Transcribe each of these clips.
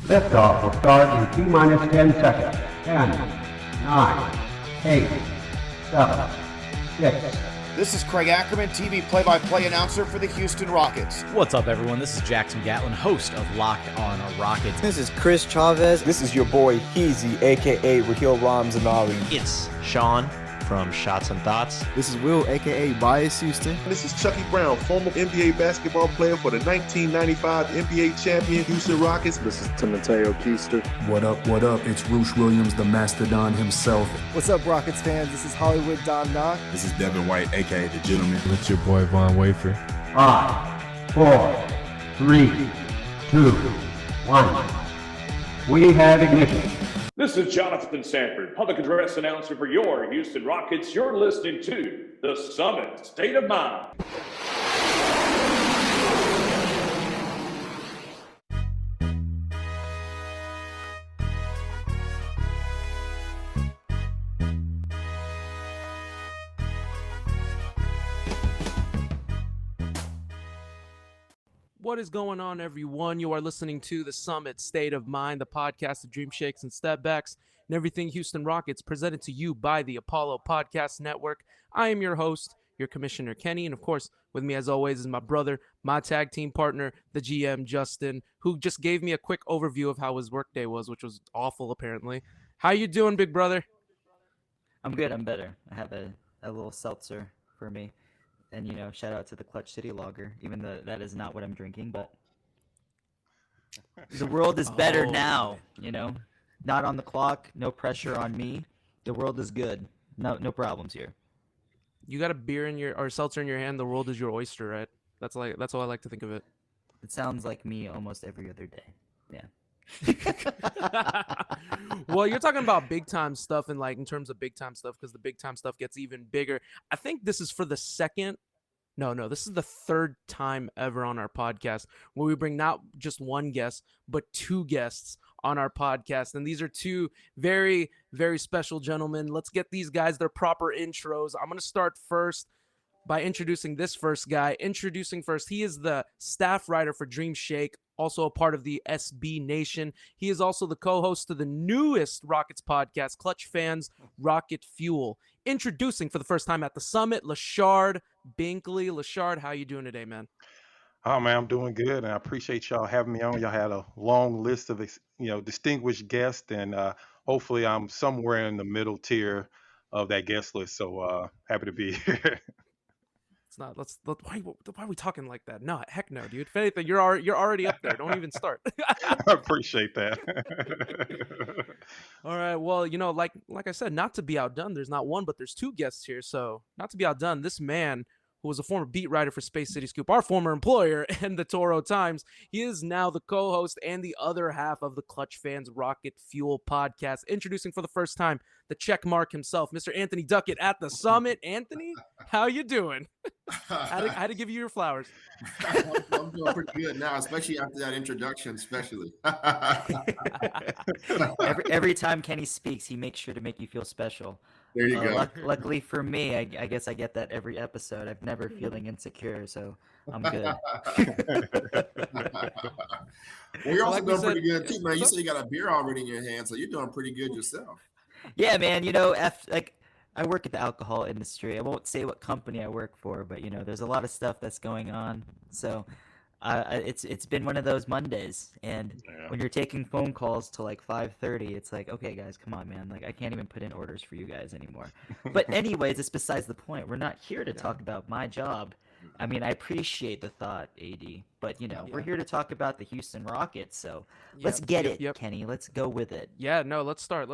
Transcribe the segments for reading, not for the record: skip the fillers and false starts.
Liftoff will start in T-minus 10 seconds. 10, 9, 8, 7, 6. This is Craig Ackerman, TV play-by-play announcer for the Houston Rockets. What's up, everyone? This is Jackson Gatlin, host of Locked on Rockets. This is Chris Chavez. This is your boy Heezy, a.k.a. Raheel Ramzanari. It's Sean from Shots and Thoughts. This is Will, a.k.a. Bias Houston. This is Chucky Brown, former NBA basketball player for the 1995 NBA champion Houston Rockets. This is Timoteo Keister. What up, what up? It's Roosh Williams, the Mastodon himself. What's up, Rockets fans? This is Hollywood Don Knock. This is Devin White, a.k.a. The Gentleman. It's your boy Von Wafer. 5, 4, 3, 2, 1. We have ignition. This is Jonathan Sanford, public address announcer for your Houston Rockets. You're listening to The Summit State of Mind. What is going on, everyone? You are listening to The Summit State of Mind, the podcast of dream shakes and step backs and everything Houston Rockets, presented to you by the Apollo Podcast Network. I am your host, your commissioner, Kenny, and of course, with me as always is my brother, my tag team partner, the GM, Justin, who just gave me a quick overview of how his workday was, which was awful, apparently. How you doing, big brother? I'm good. I'm better. I have a little seltzer for me. And, you know, shout out to the Clutch City Lager, even though that is not what I'm drinking, but the world is better now, you know, not on the clock, no pressure on me. The world is good. No problems here. You got a beer in your, or seltzer in your hand. The world is your oyster, right? That's how I like to think of it. It sounds like me almost every other day. Yeah. Well, you're talking about big time stuff, and like in terms of big time stuff, because the big time stuff gets even bigger. I think this is for the this is the third time ever on our podcast where we bring not just one guest, but two guests on our podcast. And these are two very, very special gentlemen. Let's get these guys their proper intros. I'm going to start first by introducing this first guy. He is the staff writer for Dream Shake, also a part of the SB Nation. He is also the co-host of the newest Rockets podcast, ClutchFans Rocket Fuel. Introducing for the first time at the Summit, Lachard Binkley. Lachard, how you doing today, man? Oh, man, I'm doing good, and I appreciate y'all having me on. Y'all had a long list of, distinguished guests, and hopefully I'm somewhere in the middle tier of that guest list, so happy to be here. Why are we talking like that? No, heck no, dude. If anything, you're already up there. Don't even start. I appreciate that. All right. Well, like I said, not to be outdone, there's not one, but there's two guests here. So not to be outdone, this man who was a former beat writer for Space City Scoop, our former employer, and the Toro Times, he is now the co-host and the other half of the ClutchFans Rocket Fuel Podcast. Introducing for the first time the check mark himself, Mr. Anthony Duckett at the Summit. Anthony, how you doing? I had to give you your flowers. I'm doing pretty good now, especially after that introduction, especially. every time Kenny speaks, he makes sure to make you feel special. There you go. Luckily for me, I guess I get that every episode. I'm never feeling insecure, so I'm good. Well, you're also doing pretty good too, man. You said you got a beer already in your hand, so you're doing pretty good yourself. Yeah, man. I work at the alcohol industry. I won't say what company I work for, but there's a lot of stuff that's going on. So it's been one of those Mondays, and when you're taking phone calls till like 5:30, it's like, okay, guys, come on, man. Like, I can't even put in orders for you guys anymore. But anyways, it's besides the point. We're not here to talk about my job. I mean, I appreciate the thought, AD, but we're here to talk about the Houston Rockets. So let's get it, Kenny. Let's go with it. Yeah, no, let's start.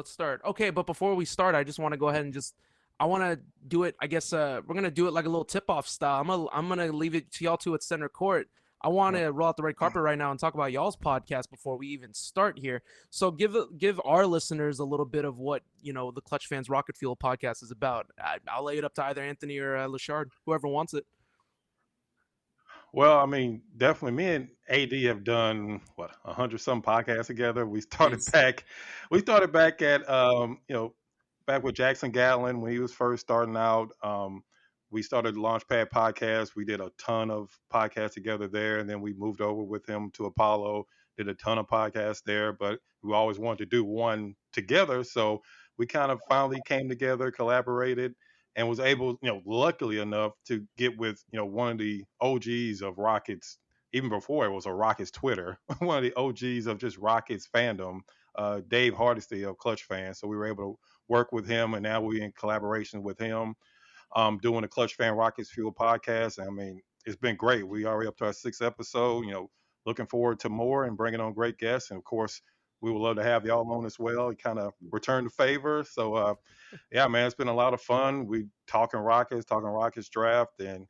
Okay, but before we start, I just want to go ahead and I want to do it. I guess we're gonna do it like a little tip-off style. I'm gonna leave it to y'all two at center court. I want to roll out the red carpet right now and talk about y'all's podcast before we even start here. So give our listeners a little bit of what the ClutchFans Rocket Fuel Podcast is about. I'll lay it up to either Anthony or Lachard, whoever wants it. Well, I mean, definitely me and AD have done 100-some podcasts together. We started back at back with Jackson Gatlin when he was first starting out. We started the Launchpad podcast. We did a ton of podcasts together there, and then we moved over with him to Apollo. did a ton of podcasts there, but we always wanted to do one together. So we kind of finally came together, collaborated, and was able, luckily enough to get with, one of the OGs of Rockets, even before it was a Rockets Twitter, one of the OGs of just Rockets fandom, Dave Hardesty of ClutchFans. So we were able to work with him, and now we're in collaboration with him, doing the ClutchFans Rocket Fuel Podcast. I mean, it's been great. We already up to our 6th episode, looking forward to more and bringing on great guests. And of course, we would love to have y'all on as well and kind of return the favor. So, yeah, man, it's been a lot of fun. We talking Rockets draft. And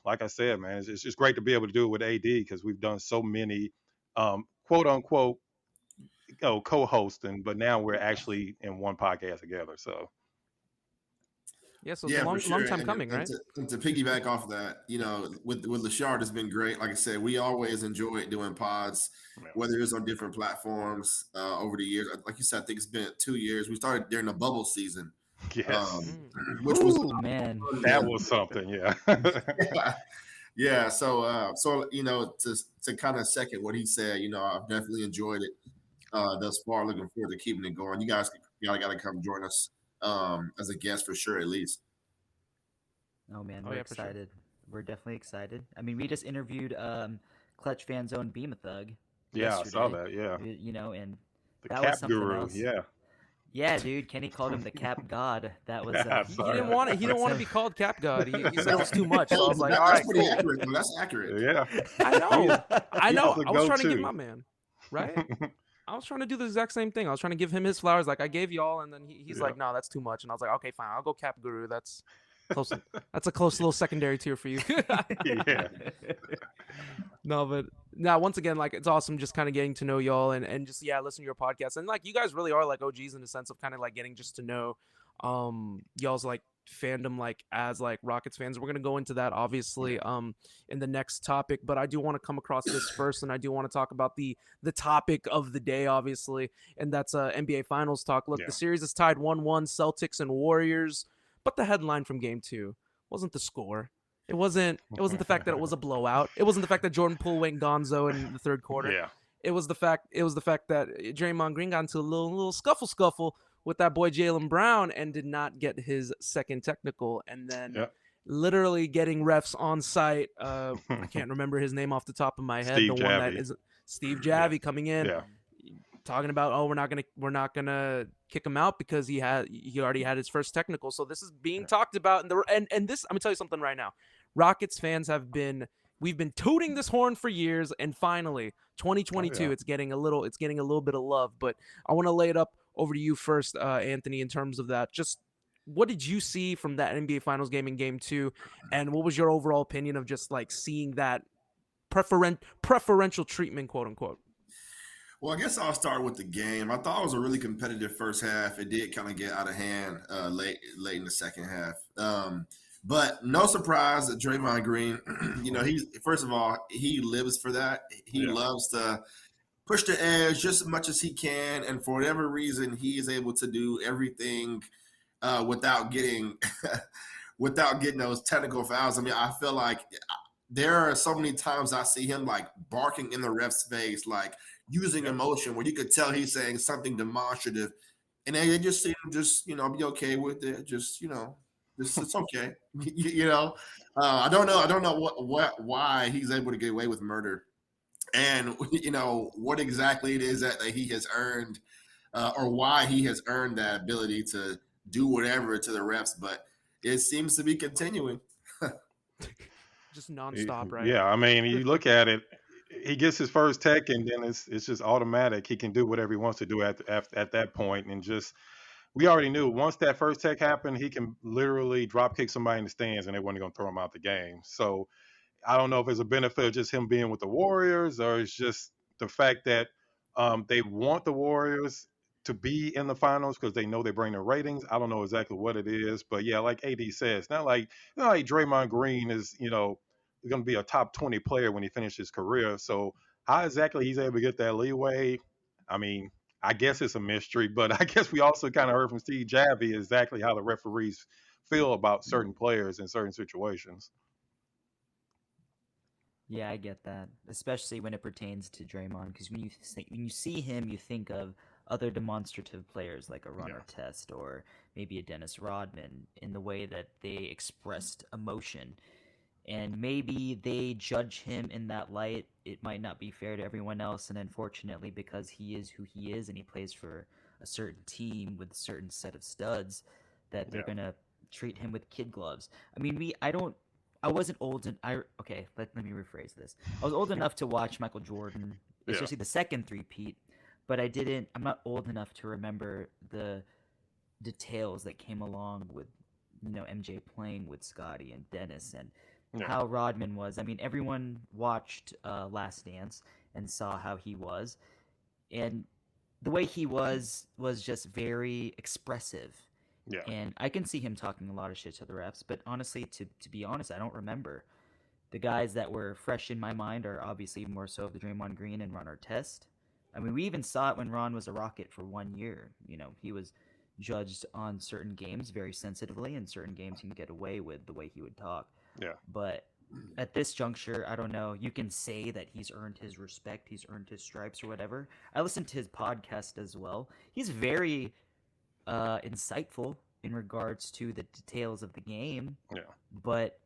like I said, man, it's just great to be able to do it with AD because we've done so many quote unquote, co-hosting, but now we're actually in one podcast together. So. Yeah, so it's a long time coming, right? To piggyback off of that, with Lachard, it's been great. Like I said, we always enjoy doing pods, whether it's on different platforms over the years. Like you said, I think it's been 2 years. We started during the bubble season. Yes. Which was man. That was something, yeah. Yeah. So to kind of second what he said, I've definitely enjoyed it thus far. Looking forward to keeping it going. You guys got to come join us. As a guest for sure, at least. Oh man, we're excited. Sure. We're definitely excited. I mean, we just interviewed ClutchFans' own Beam Thug. Yeah, I saw that. Yeah, and the that Cap was something Guru. else. Yeah, dude. Kenny called him the Cap God. That was. He didn't want it. He didn't want to be called Cap God. He said it was too much. So I was like, all right, pretty accurate. That's accurate. Yeah, I know. I was trying to give to. my man, right? I was trying to do the exact same thing. I was trying to give him his flowers, like I gave y'all, and then he's like, "No, that's too much." And I was like, "Okay, fine, I'll go Cap Guru. That's close. That's a close little secondary tier for you." Yeah. No, but now once again, like it's awesome just kind of getting to know y'all and just listen to your podcast, and like you guys really are like OGs in the sense of kind of like getting just to know y'all's like fandom like as like Rockets fans. We're gonna go into that obviously in the next topic, but I do want to come across this first, and I do want to talk about the topic of the day, obviously, and that's NBA Finals talk. Look, the series is tied 1-1, Celtics and Warriors, but the headline from Game 2 wasn't the score. It wasn't the fact that it was a blowout. It wasn't the fact that Jordan Poole went gonzo in the third quarter. Yeah. It was the fact that Draymond Green got into a little scuffle with that boy Jaylen Brown and did not get his second technical, and then literally getting refs on site. I can't remember his name off the top of my head. Steve the Javie. one that is Steve Javie coming in, talking about we're not gonna kick him out because he already had his first technical. So this is being talked about, and this, I'm gonna tell you something right now. Rockets fans we've been tooting this horn for years, and finally 2022 it's getting a little bit of love. But I want to lay it up over to you first, Anthony, in terms of that. Just what did you see from that NBA Finals game in Game 2, and what was your overall opinion of just like seeing that preferential treatment, quote unquote? Well, I guess I'll start with the game. I thought it was a really competitive first half. It did kind of get out of hand late in the second half. But no surprise that Draymond Green, first of all, he lives for that. He loves to push the edge just as much as he can, and for whatever reason, he is able to do everything without getting those technical fouls. I mean, I feel like there are so many times I see him like barking in the ref's face, like using emotion where you could tell he's saying something demonstrative, and they just see him just be okay with it, it's okay. I don't know why he's able to get away with murder, and what exactly it is that he has earned, or why he has earned that ability to do whatever to the refs. But it seems to be continuing. Just nonstop, right? Yeah, I mean, you look at it, he gets his first tech, and then it's just automatic. He can do whatever he wants to do at that point, and just. We already knew once that first tech happened, he can literally drop kick somebody in the stands and they weren't going to throw him out the game. So I don't know if it's a benefit of just him being with the Warriors, or it's just the fact that they want the Warriors to be in the finals because they know they bring their ratings. I don't know exactly what it is, but yeah, like AD says, it's not like Draymond Green is, going to be a top 20 player when he finishes his career. So how exactly he's able to get that leeway? I mean, I guess it's a mystery, but I guess we also kind of heard from Steve Javie exactly how the referees feel about certain players in certain situations. Yeah, I get that, especially when it pertains to Draymond, because when you see him, you think of other demonstrative players like a Ron Artest or maybe a Dennis Rodman in the way that they expressed emotion, and maybe they judge him in that light. It might not be fair to everyone else, and unfortunately, because he is who he is and he plays for a certain team with a certain set of studs, that they're gonna treat him with kid gloves. I mean, I wasn't old and let me rephrase this. I was old enough to watch Michael Jordan, especially the second three-peat, but I'm not old enough to remember the details that came along with, MJ playing with Scotty and Dennis and how Rodman was. I mean, everyone watched Last Dance and saw how he was, and the way he was just very expressive. Yeah. And I can see him talking a lot of shit to the refs, but honestly, to be honest, I don't remember. The guys that were fresh in my mind are obviously more so the Draymond Green and Ron Artest. I mean, we even saw it when Ron was a Rocket for 1 year. He was judged on certain games very sensitively, and certain games he can get away with the way he would talk. Yeah. But at this juncture, I don't know. You can say that he's earned his respect, he's earned his stripes or whatever. I listened to his podcast as well. He's very insightful in regards to the details of the game. Yeah. But,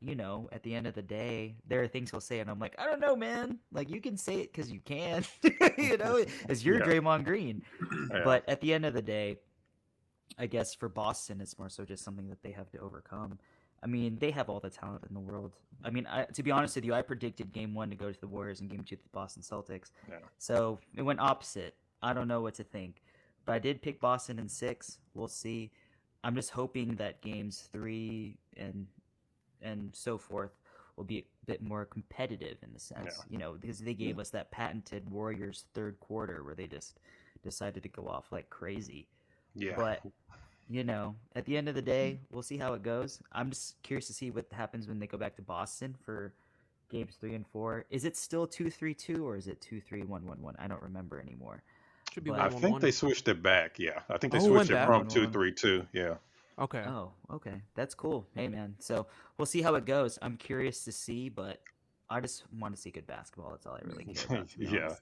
at the end of the day, there are things he'll say, and I'm like, I don't know, man. Like, you can say it because you can, as you're Draymond Green. Yeah. But at the end of the day, I guess for Boston, it's more so just something that they have to overcome. I mean, they have all the talent in the world. I mean, to be honest with you, I predicted Game 1 to go to the Warriors and Game 2 to the Boston Celtics. Yeah. So it went opposite. I don't know what to think. But I did pick Boston in 6. We'll see. I'm just hoping that games 3 and so forth will be a bit more competitive in the sense, because they gave us that patented Warriors third quarter where they just decided to go off like crazy. Yeah. But, at the end of the day, we'll see how it goes. I'm just curious to see what happens when they go back to Boston for games 3 and 4. Is it still 2-3-2 or is it 2-3-1-1-1? I don't remember anymore. I think they switched it back. Yeah, I think they switched it from 2-3-2. Yeah. Okay. Oh, okay. That's cool. Hey, man. So we'll see how it goes. I'm curious to see, but I just want to see good basketball. That's all I really care about.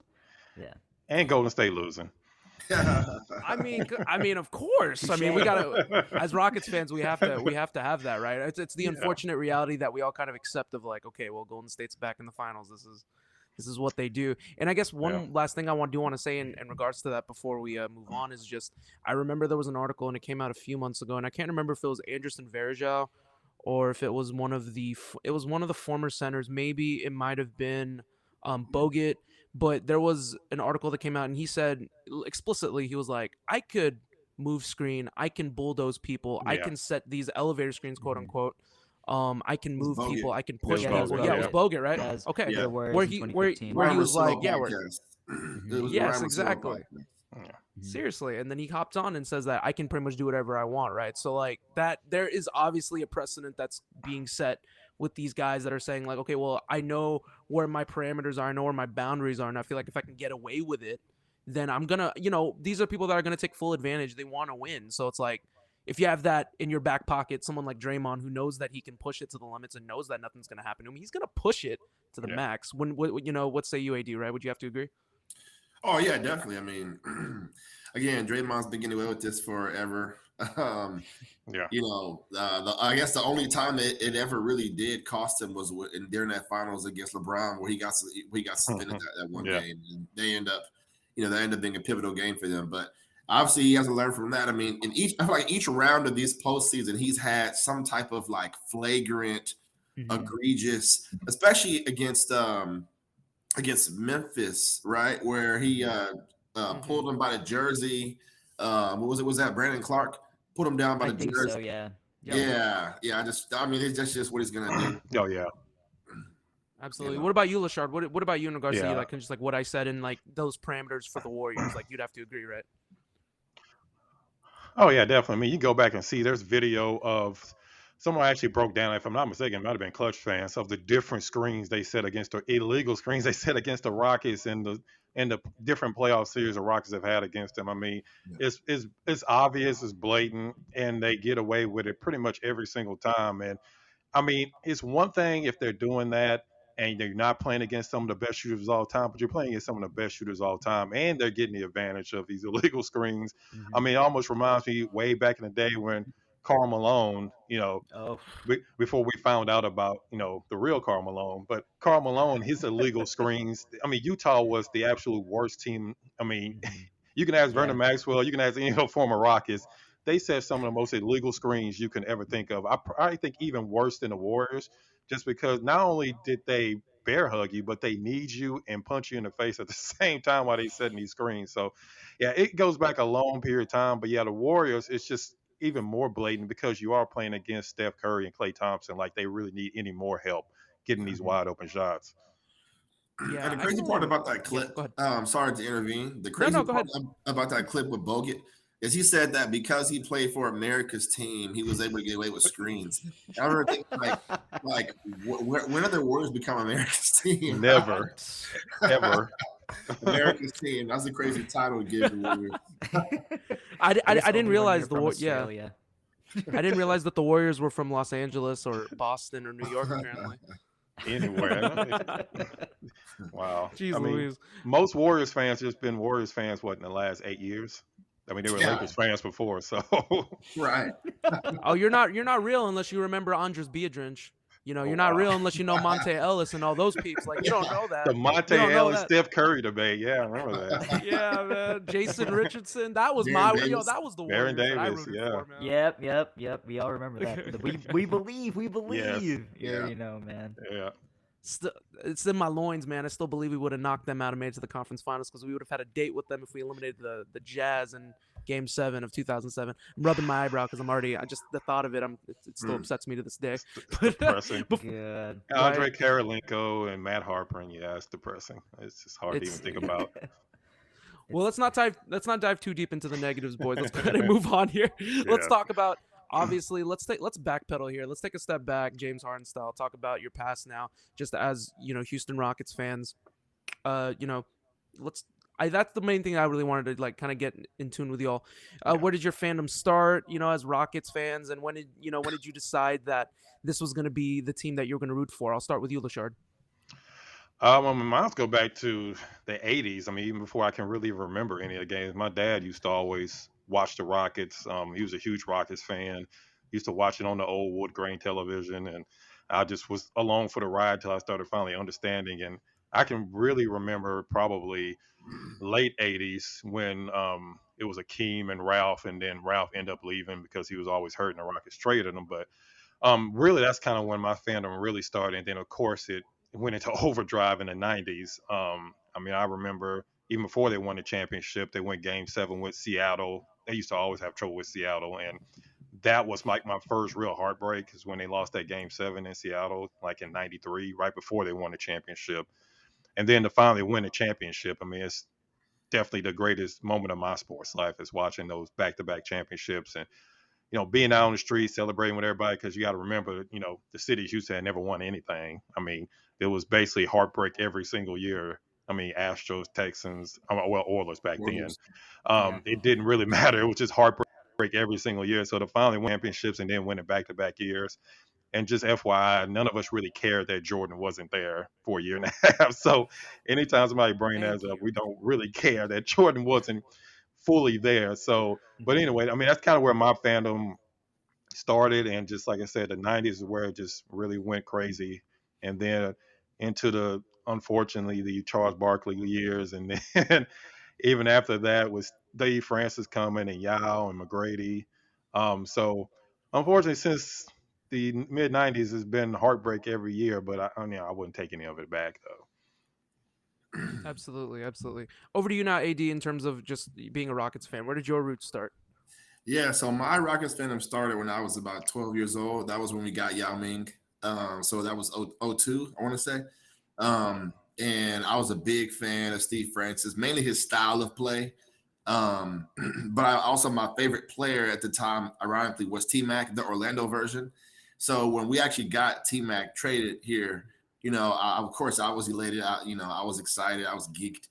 Yeah. And Golden State losing. I mean, of course. I mean, we gotta, as Rockets fans, we have to have that, right? It's the unfortunate reality that we all kind of accept of like, okay, well, Golden State's back in the finals. This is what they do. And I guess one last thing I do want to say in regards to that before we move on is just, I remember there was an article and it came out a few months ago, and I can't remember if it was Anderson Varejao or if it was one of the former centers. Maybe it might have been Bogut, but there was an article that came out and he said explicitly, he was like, I could move screen, I can bulldoze people, I can set these elevator screens, quote unquote. I can move people. I can push people. Yeah, it was Bogut, right? Okay. Yeah. Where he was like, yes, exactly. Seriously, and then he hopped on and says that I can pretty much do whatever I want, right? So like that, there is obviously a precedent that's being set with these guys that are saying like, okay, well, I know where my parameters are, I know where my boundaries are, and I feel like if I can get away with it, then I'm gonna, these are people that are gonna take full advantage. They want to win, so it's like, if you have that in your back pocket, someone like Draymond who knows that he can push it to the limits and knows that nothing's going to happen to him, he's going to push it to the max. What say you, AD, right? Would you have to agree? Oh, yeah, definitely. I mean, again, Draymond's been getting away with this forever. I guess the only time it ever really did cost him was during that finals against LeBron where he got suspended that one game. And they end up being a pivotal game for them. But obviously, he has to learn from that. I mean, I feel like each round of this postseason, he's had some type of like flagrant, egregious, especially against Memphis, right, where he pulled him by the jersey. What was it? Was that Brandon Clark pulled him down by the jersey? So, yeah. It's just what he's gonna do. Oh yeah. Absolutely. What about you, Lachard? What about you in regards to like just like what I said in like those parameters for the Warriors? Like you'd have to agree, right? Oh, yeah, definitely. I mean, you go back and see there's video of someone actually broke down, if I'm not mistaken, it might have been ClutchFans, of the different screens they set against the illegal screens they set against the Rockets and the different playoff series the Rockets have had against them. I mean, it's obvious, it's blatant, and they get away with it pretty much every single time. And I mean, it's one thing if they're doing that and you're not playing against some of the best shooters of all time, but you're playing against some of the best shooters of all time, and they're getting the advantage of these illegal screens. I mean, it almost reminds me way back in the day when Karl Malone, before we found out about, the real Karl Malone, but Karl Malone, his illegal screens, I mean, Utah was the absolute worst team. I mean, you can ask Vernon Maxwell, you can ask any former Rockets. They set some of the most illegal screens you can ever think of. I think even worse than the Warriors, just because not only did they bear hug you, but they need you and punch you in the face at the same time while they setting these screens. So, yeah, it goes back a long period of time. But, yeah, the Warriors, it's just even more blatant because you are playing against Steph Curry and Klay Thompson. Like, they really need any more help getting these wide open shots. Yeah, and the crazy part about that clip, sorry to intervene. The crazy part about that clip with Bogut is he said that because he played for America's team, he was able to get away with screens. I remember thinking, when are the Warriors become America's team? Never, ever. America's team. That's a crazy title to give the Warriors. I didn't realize the Warriors. Yeah, I didn't realize that the Warriors were from Los Angeles or Boston or New York. Apparently, anywhere. Wow. Jeez, I mean, most Warriors fans just been Warriors fans in the last 8 years. I mean, they were Lakers fans before, so right. Oh, you're not real unless you remember Andres Biedrins. You're not real unless you know Monte Ellis and all those peeps. Like, you don't know that. The Monte Ellis Steph Curry debate. Yeah, I remember that. Yeah, man. Jason Richardson. That was that was the one. Baron Davis. Yeah. For, Yep. We all remember that. We believe. Yes. Man. Yeah. It's in my loins, man. I still believe we would have knocked them out and made it to the conference finals because we would have had a date with them if we eliminated the Jazz in Game 7 of 2007. I'm rubbing my eyebrow because the thought of it, it still upsets me to this day. Depressing. Good. Andre Karolinko and Matt Harper, and it's depressing. It's just hard to even think about. Well, let's not dive too deep into the negatives, boys. Let's kind of move on here. Let's talk about. Obviously, let's backpedal here. Let's take a step back, James Harden style. Talk about your past now, just as Houston Rockets fans. That's the main thing I really wanted to kind of get in tune with y'all. Where did your fandom start? As Rockets fans, and when did you decide that this was going to be the team that you're going to root for? I'll start with you, Lachard. Mine go back to the 80s. I mean, even before I can really remember any of the games, my dad used to always watch the Rockets. He was a huge Rockets fan. Used to watch it on the old wood grain television, and I just was along for the ride till I started finally understanding. And I can really remember probably late 80s when it was Akeem and Ralph, and then Ralph ended up leaving because he was always hurt and the Rockets traded him. But really, that's kind of when my fandom really started. And then, of course, it went into overdrive in the 90s. I remember even before they won the championship, they went Game 7 with Seattle. They used to always have trouble with Seattle, and that was like my first real heartbreak is when they lost that Game 7 in Seattle, like in '93, right before they won the championship. And then to finally win the championship, I mean, it's definitely the greatest moment of my sports life is watching those back-to-back championships and, being out on the street celebrating with everybody, because you got to remember, the city of Houston had never won anything. I mean, it was basically heartbreak every single year. I mean, Astros, Texans, Oilers back then. It didn't really matter. It was just heartbreak every single year. So to finally win championships and then win it back-to-back years. And just FYI, none of us really cared that Jordan wasn't there for a year and a half. So anytime somebody brings that up, we don't really care that Jordan wasn't fully there. So, but anyway, I mean, that's kind of where my fandom started. And just like I said, the 90s is where it just really went crazy. And then into unfortunately, the Charles Barkley years. And then even after that was Dave Francis coming and Yao and McGrady. So unfortunately, since the mid 90s has been heartbreak every year, but I wouldn't take any of it back though. Absolutely. Over to you now, AD, in terms of just being a Rockets fan. Where did your roots start? Yeah, so my Rockets fandom started when I was about 12 years old. That was when we got Yao Ming. So that was 02, I want to say. And I was a big fan of Steve Francis, mainly his style of play. But my favorite player at the time, ironically, was T-Mac, the Orlando version. So when we actually got T-Mac traded here, of course I was elated. I was excited. I was geeked.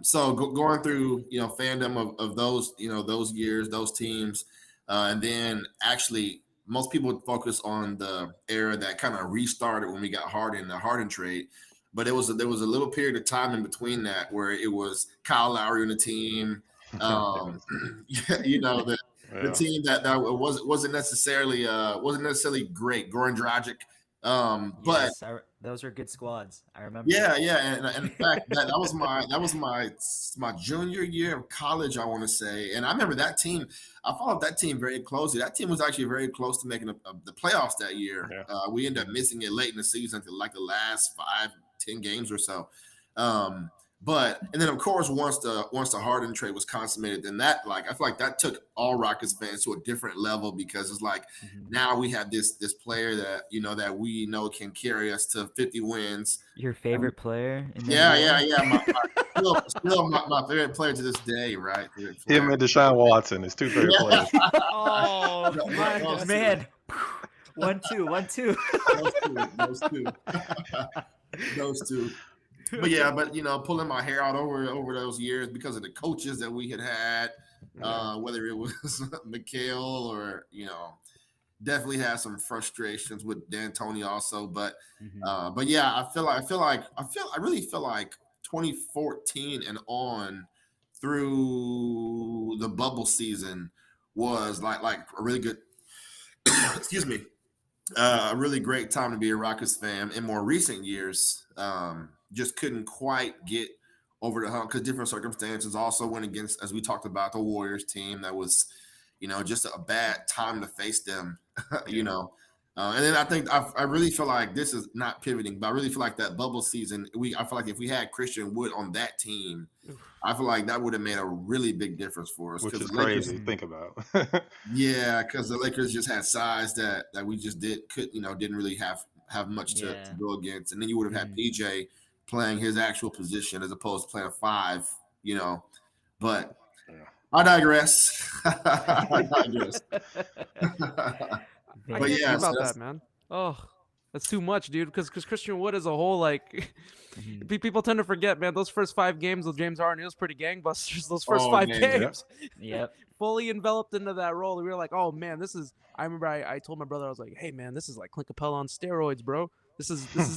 So going through, fandom of those, those years, those teams, and then actually most people would focus on the era that kind of restarted when we got Harden, the Harden trade. But there was a little period of time in between that where it was Kyle Lowry on the team. The team that wasn't necessarily great. Goran Dragic. But those are good squads. I remember. Yeah, and in fact, that was my junior year of college, I want to say. And I remember that team. I followed that team very closely. That team was actually very close to making the playoffs that year. Yeah. We ended up missing it late in the season to like the last 5-10 games or so. And then of course once the Harden trade was consummated, then that I feel like that took all Rockets fans to a different level, because it's like now we have this player that that we know can carry us to 50 wins. Your favorite player? Yeah. Still my favorite player to this day, right? Him and Deshaun Watson is two favorite players. Oh man. 1-2. Those two. But yeah, pulling my hair out over those years because of the coaches that we had, whether it was Mikhail or definitely had some frustrations with D'Antoni also. But yeah, I really feel like 2014 and on through the bubble season was like a really good excuse me, a really great time to be a Rockets fan. In more recent years, just couldn't quite get over the hump because different circumstances also went against, as we talked about, the Warriors team. That was, just a bad time to face them, And then I think I really feel like this is not pivoting, but I really feel like that bubble season, I feel like if we had Christian Wood on that team, I feel like that would have made a really big difference for us. Which is crazy to think about. Yeah, because the Lakers just had size that we just didn't really have much to go against. And then you would have had PJ playing his actual position as opposed to playing 5, But I digress. But yeah, about that, man. Oh, that's too much, dude. Because Christian Wood as a whole, people tend to forget, man. Those first 5 games with James Harden, it was pretty gangbusters. Those first 5 games, fully enveloped into that role. We were like, oh man, this is. I remember I told my brother, I was like, hey man, this is like Clint Capella on steroids, bro. This is it. This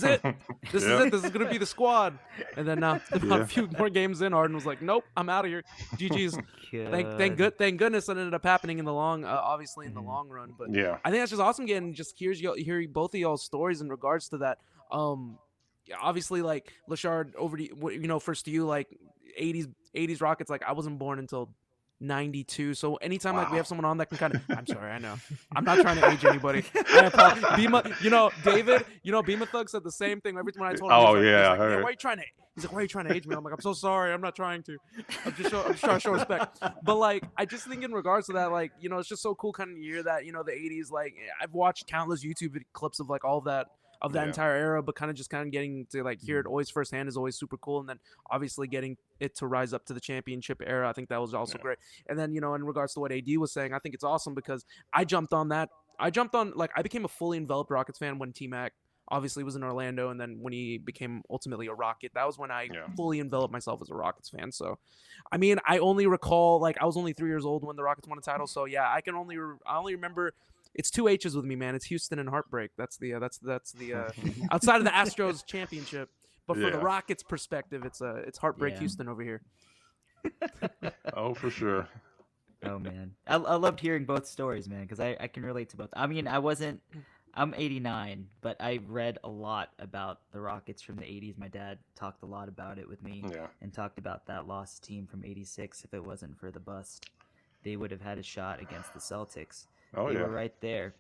is it. This is gonna be the squad. And then now, about a few more games in, Harden was like, "Nope, I'm out of here." GG's. Thank goodness that ended up happening in the long, obviously in the long run. But I think that's just awesome. Getting just hearing both of y'all's stories in regards to that. Obviously, like Lachard, over to first to you, like 80s Rockets. Like I wasn't born until 92. So anytime we have someone on that can kind of, I'm sorry, I know, I'm not trying to age anybody. David, Bima Thug said the same thing every time I told him. Oh he's yeah, like, why are you trying to? He's like, why are you trying to age me? I'm like, I'm so sorry, I'm not trying to. I'm just trying to show respect. But I just think in regards to that, it's just so cool kind of year that the 80s. I've watched countless YouTube clips of all of that. Of that entire era, but kind of getting to hear it always firsthand is always super cool. And then obviously getting it to rise up to the championship era, I think that was also great. And then, in regards to what AD was saying, I think it's awesome because I became a fully enveloped Rockets fan when T-Mac obviously was in Orlando. And then when he became ultimately a Rocket, that was when I fully enveloped myself as a Rockets fan. So, I mean, I only recall, I was only 3 years old when the Rockets won a title. So yeah, I only remember. It's 2 H's with me, man. It's Houston and heartbreak. That's the outside of the Astros championship, but for the Rockets perspective, it's heartbreak Houston over here. Oh, for sure. Oh man, I loved hearing both stories, man, because I can relate to both. I mean, I'm 89, but I read a lot about the Rockets from the 80s. My dad talked a lot about it with me and talked about that lost team from 86. If it wasn't for the bust, they would have had a shot against the Celtics. They were right there,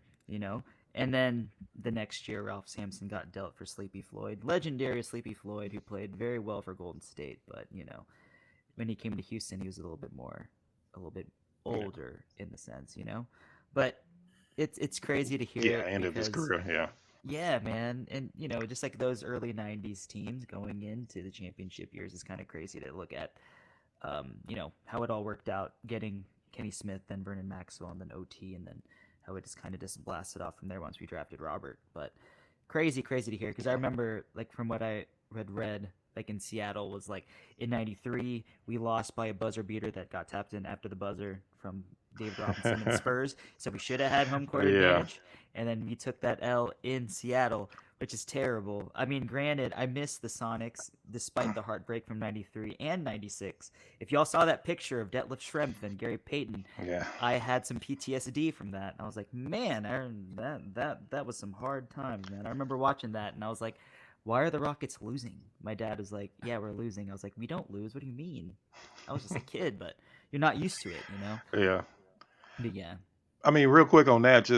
And then the next year, Ralph Sampson got dealt for Sleepy Floyd, legendary Sleepy Floyd, who played very well for Golden State. But when he came to Houston, he was a little bit older in the sense, But it's crazy to hear. Yeah, end of his career. Yeah, man, and just like those early '90s teams going into the championship years is kind of crazy to look at. How it all worked out, getting Kenny Smith, then Vernon Maxwell, and then OT, and then how it just kind of just blasted off from there once we drafted Robert. But crazy to hear, because I remember from what I read in Seattle was in '93 we lost by a buzzer beater that got tapped in after the buzzer from David Robinson and the Spurs. So we should have had home court advantage. And then we took that L in Seattle, which is terrible. I mean, granted, I miss the Sonics despite the heartbreak from 93 and 96. If y'all saw that picture of Detlef Schrempf and Gary Payton, I had some PTSD from that. I was like, man, that was some hard times, man. I remember watching that, and I was like, why are the Rockets losing? My dad was like, yeah, we're losing. I was like, we don't lose. What do you mean? I was just a kid, but you're not used to it, you know? Yeah. But yeah. I mean, real quick on that,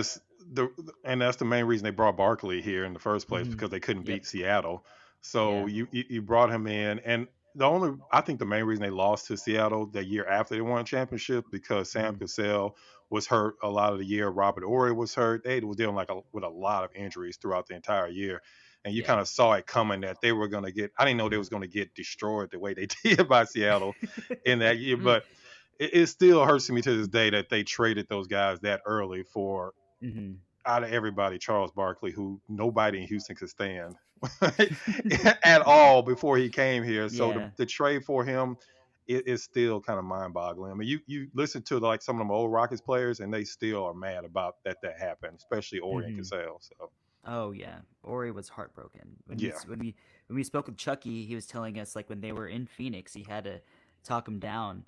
and that's the main reason they brought Barkley here in the first place, because they couldn't beat Seattle. So you brought him in, and I think the main reason they lost to Seattle that year after they won a championship, because Sam Cassell was hurt a lot of the year. Robert Horry was hurt. They was dealing with a lot of injuries throughout the entire year. And you kind of saw it coming that they were going to I didn't know they was going to get destroyed the way they did by Seattle in that year. But it still hurts me to this day that they traded those guys that early for, out of everybody, Charles Barkley, who nobody in Houston could stand at all before he came here. So the trade for him is still kind of mind-boggling. I mean, you listen to like some of them old Rockets players, and they still are mad about that happened, especially Horry and Cassell. So. Oh yeah, Horry was heartbroken. When we spoke with Chucky, he was telling us like when they were in Phoenix, he had to talk him down,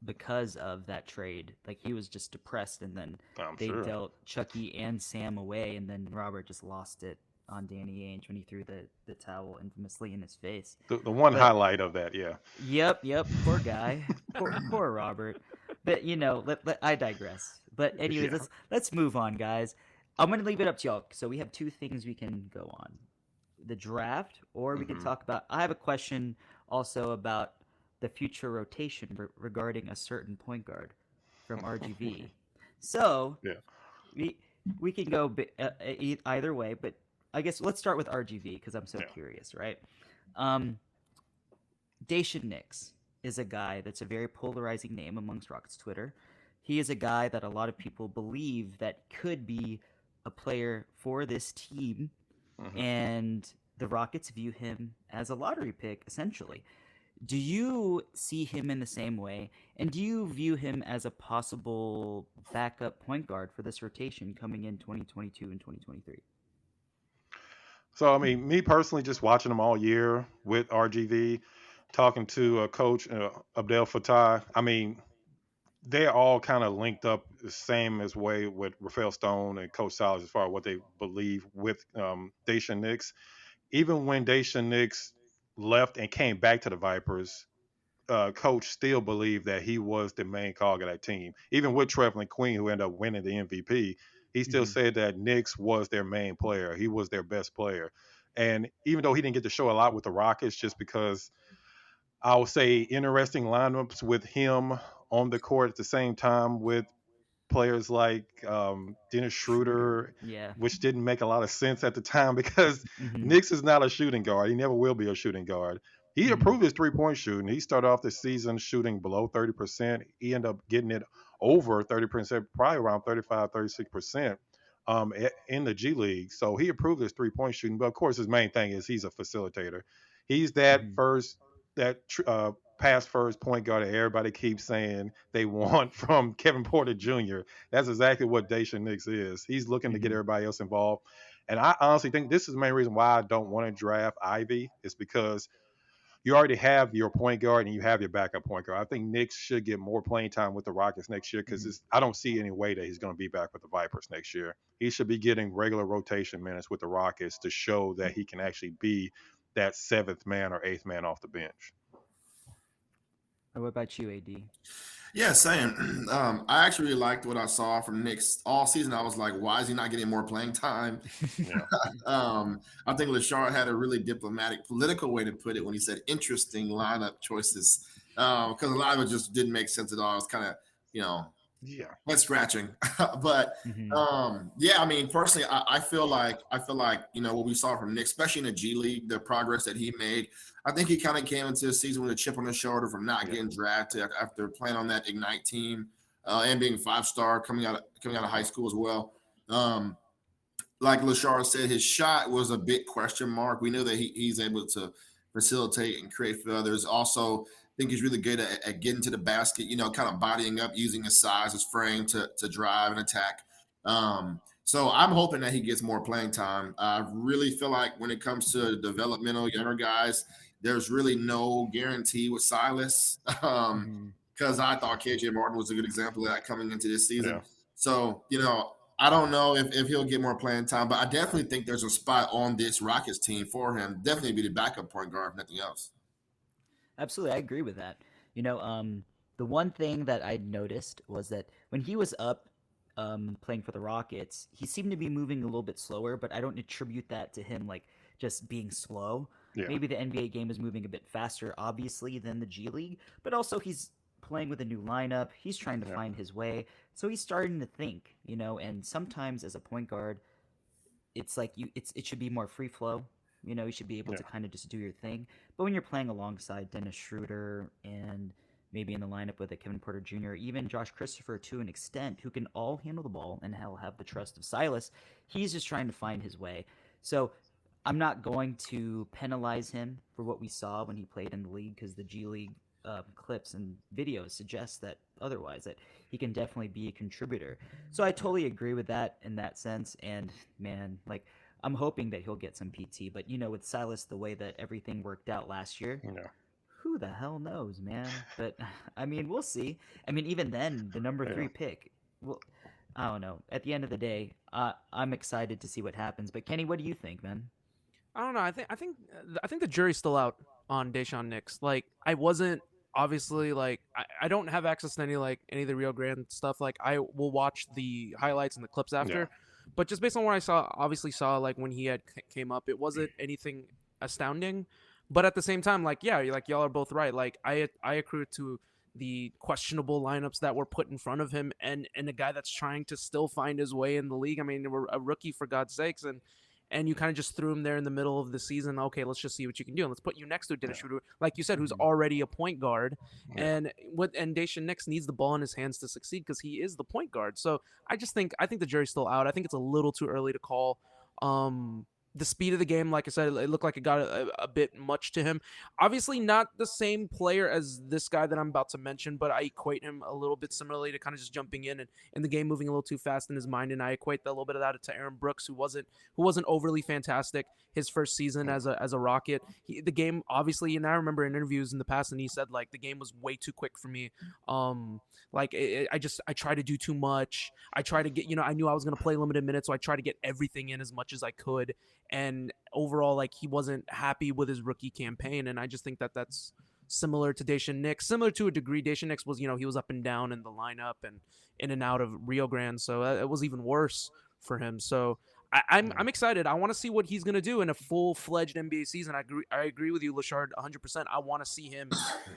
because of that trade. Like he was just depressed, and then they dealt Chucky and Sam away, and then Robert just lost it on Danny Ainge when he threw the towel infamously in his face. The one highlight of that, yeah. Yep. Poor guy, poor Robert. But you know, I digress. But anyways, let's move on, guys. I'm going to leave it up to y'all. So we have two things we can go on. The draft, or we can talk about... I have a question also about the future rotation regarding a certain point guard from RGV. So we can go either way, but I guess let's start with RGV because I'm so curious, right? Daishen Nix is a guy that's a very polarizing name amongst Rockets Twitter. He is a guy that a lot of people believe that could be a player for this team, and the Rockets view him as a lottery pick, essentially. Do you see him in the same way, and do you view him as a possible backup point guard for this rotation coming in 2022 and 2023? So, I mean, me personally, just watching them all year with RGV, talking to Coach Abdel Fattah, I mean, they're all kind of linked up the same as way with Rafael Stone and Coach Silas as far as what they believe with Daishen Nix. Even when Daishen Nix left and came back to the Vipers, Coach still believed that he was the main cog of that team. Even with Trevelyan Queen, who ended up winning the MVP, he still said that Nix was their main player. He was their best player. And even though he didn't get to show a lot with the Rockets, just because I would say interesting lineups with him on the court at the same time with players like Dennis Schroeder, which didn't make a lot of sense at the time because Nix is not a shooting guard. He never will be a shooting guard. He improved his three-point shooting. He started off the season shooting below 30%. He ended up getting it over 30%, probably around 35, 36% in the G League. So he improved his three-point shooting. But, of course, his main thing is he's a facilitator. He's that pass first point guard that everybody keeps saying they want from Kevin Porter Jr. That's exactly what Daishen Nix is. He's looking to get everybody else involved. And I honestly think this is the main reason why I don't want to draft Ivy is because you already have your point guard and you have your backup point guard. I think Nix should get more playing time with the Rockets next year because I don't see any way that he's going to be back with the Vipers next year. He should be getting regular rotation minutes with the Rockets to show that he can actually be that seventh man or eighth man off the bench. What about you, AD? Yeah, same. I actually really liked what I saw from Nix all season. I was like, why is he not getting more playing time? I think Lachard had a really diplomatic, political way to put it when he said interesting lineup choices because a lot of it just didn't make sense at all. It was kind of, head scratching. But I mean, personally, I feel like what we saw from Nix, especially in the G League, the progress that he made. I think he kind of came into the season with a chip on his shoulder from not getting drafted after playing on that Ignite team and being 5-star coming out of high school as well. Like Lachard said, his shot was a big question mark. We knew that he's able to facilitate and create for others. Also, think he's really good at getting to the basket, kind of bodying up, using his size, his frame to drive and attack. So I'm hoping that he gets more playing time. I really feel like when it comes to developmental younger guys, there's really no guarantee with Silas, because I thought KJ Martin was a good example of that coming into this season. Yeah. So, I don't know if he'll get more playing time, but I definitely think there's a spot on this Rockets team for him. Definitely be the backup point guard, if nothing else. Absolutely, I agree with that. The one thing that I noticed was that when he was up playing for the Rockets, he seemed to be moving a little bit slower, but I don't attribute that to him like just being slow. Yeah. Maybe the NBA game is moving a bit faster, obviously, than the G League, but also he's playing with a new lineup. He's trying to find his way, so he's starting to think, and sometimes as a point guard, it's like it should be more free flow. You should be able to kind of just do your thing. But when you're playing alongside Dennis Schroeder and maybe in the lineup with a Kevin Porter Jr., even Josh Christopher to an extent, who can all handle the ball and he'll have the trust of Silas, he's just trying to find his way. So I'm not going to penalize him for what we saw when he played in the league, because the G League clips and videos suggest that otherwise, that he can definitely be a contributor. So I totally agree with that in that sense. And man, like, I'm hoping that he'll get some PT, but with Silas, the way that everything worked out last year, who the hell knows, man? But I mean, we'll see. I mean, even then, the number 3 pick, well, I don't know. At the end of the day, I'm excited to see what happens. But Kenny, what do you think, man? I don't know. I think the jury's still out on Daishen Nix. Like, I wasn't obviously like I don't have access to any of the Rio Grande stuff. Like, I will watch the highlights and the clips after. Yeah. But just based on what I saw like when he had came up, it wasn't anything astounding. But at the same time, like, yeah, like y'all are both right. Like, I accrue to the questionable lineups that were put in front of him, and a guy that's trying to still find his way in the league. I mean, we're a rookie, for God's sakes, and you kind of just threw him there in the middle of the season. Okay, let's just see what you can do, and let's put you next to Dennis Schroeder, like you said, who's already a point guard, and Daishen Nix needs the ball in his hands to succeed because he is the point guard. So I think the jury's still out. I think it's a little too early to call. The speed of the game, like I said, it looked like it got a bit much to him. Obviously not the same player as this guy that I'm about to mention, but I equate him a little bit similarly to kind of just jumping in and the game moving a little too fast in his mind. And I equate a little bit of that to Aaron Brooks, who wasn't overly fantastic his first season as a Rocket. The game, obviously, and I remember in interviews in the past, and he said, like, the game was way too quick for me. I try to do too much. I try to get, I knew I was going to play limited minutes, so I tried to get everything in as much as I could. And overall, like, he wasn't happy with his rookie campaign. And I just think that that's similar to Daishen Nix, similar to a degree. Daishen Nix was, he was up and down in the lineup and in and out of Rio Grande. So it was even worse for him. So I'm excited. I want to see what he's going to do in a full-fledged NBA season. I agree with you, Lachard, 100%. I want to see him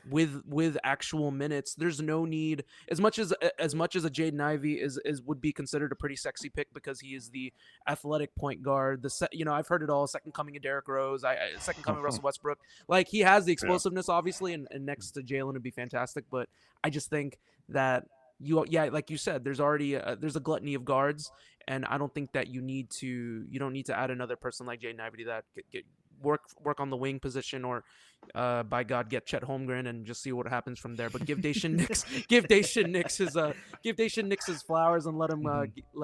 with actual minutes. There's no need, as much as a Jaden Ivey would be considered a pretty sexy pick because he is the athletic point guard. I've heard it all. Second coming of Derrick Rose. Second coming of Russell Westbrook. Like, he has the explosiveness, obviously, and next to Jalen would be fantastic. But I just think that like you said, there's already there's a gluttony of guards, and I don't think that you don't need to add another person like Jaden Ivey to that. Get work on the wing position, or by God, get Chet Holmgren and just see what happens from there. But give Daishen Nix his flowers and let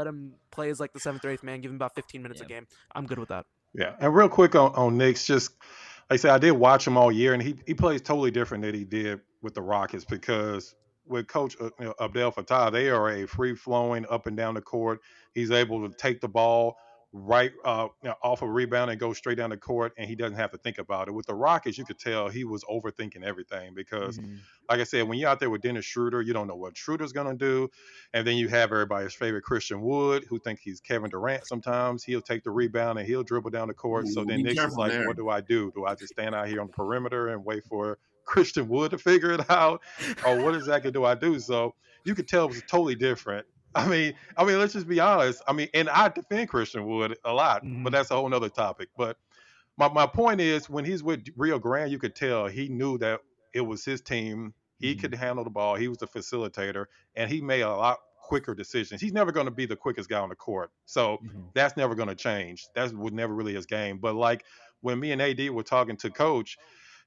him play as like the 7th or 8th man. Give him about 15 minutes a game. I'm good with that. Yeah, and real quick on Nix, just like I said, I did watch him all year, and he plays totally different than he did with the Rockets, because with Coach Abdel Fattah, they are a free-flowing up and down the court. He's able to take the ball right off a rebound and go straight down the court, and he doesn't have to think about it. With the Rockets, you could tell he was overthinking everything because, like I said, when you're out there with Dennis Schroeder, you don't know what Schroeder's going to do. And then you have everybody's favorite Christian Wood, who think he's Kevin Durant sometimes. He'll take the rebound and he'll dribble down the court. So then Nick's is like, what do I do? Do I just stand out here on the perimeter and wait for Christian Wood to figure it out? Or what exactly do I do? So you could tell it was totally different. I mean, let's just be honest. I mean, and I defend Christian Wood a lot, but that's a whole nother topic. But my point is, when he's with Rio Grande, you could tell he knew that it was his team. He could handle the ball. He was the facilitator, and he made a lot quicker decisions. He's never going to be the quickest guy on the court. So that's never going to change. That was never really his game. But like when me and AD were talking to Coach,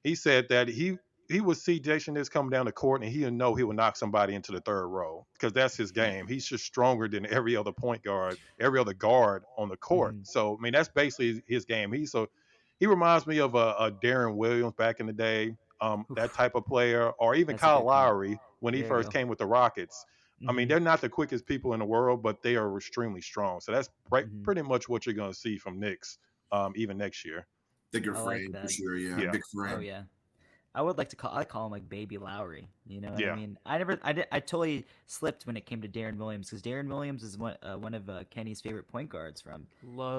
he said that he he would see Jason Nix come down the court and he'll know he will knock somebody into the third row because that's his game. He's just stronger than every other point guard, every other guard on the court. So I mean that's basically his game. He reminds me of a Darren Williams back in the day, that type of player, or even Kyle Lowry when he first came with the Rockets. I mean, they're not the quickest people in the world, but they are extremely strong. So that's pretty much what you're going to see from Knicks even next year. Thicker frame for sure, yeah. Big frame. Oh yeah. I would like to call him like Baby Lowry. You know what I mean? I totally slipped when it came to Darren Williams because Darren Williams is one of Kenny's favorite point guards from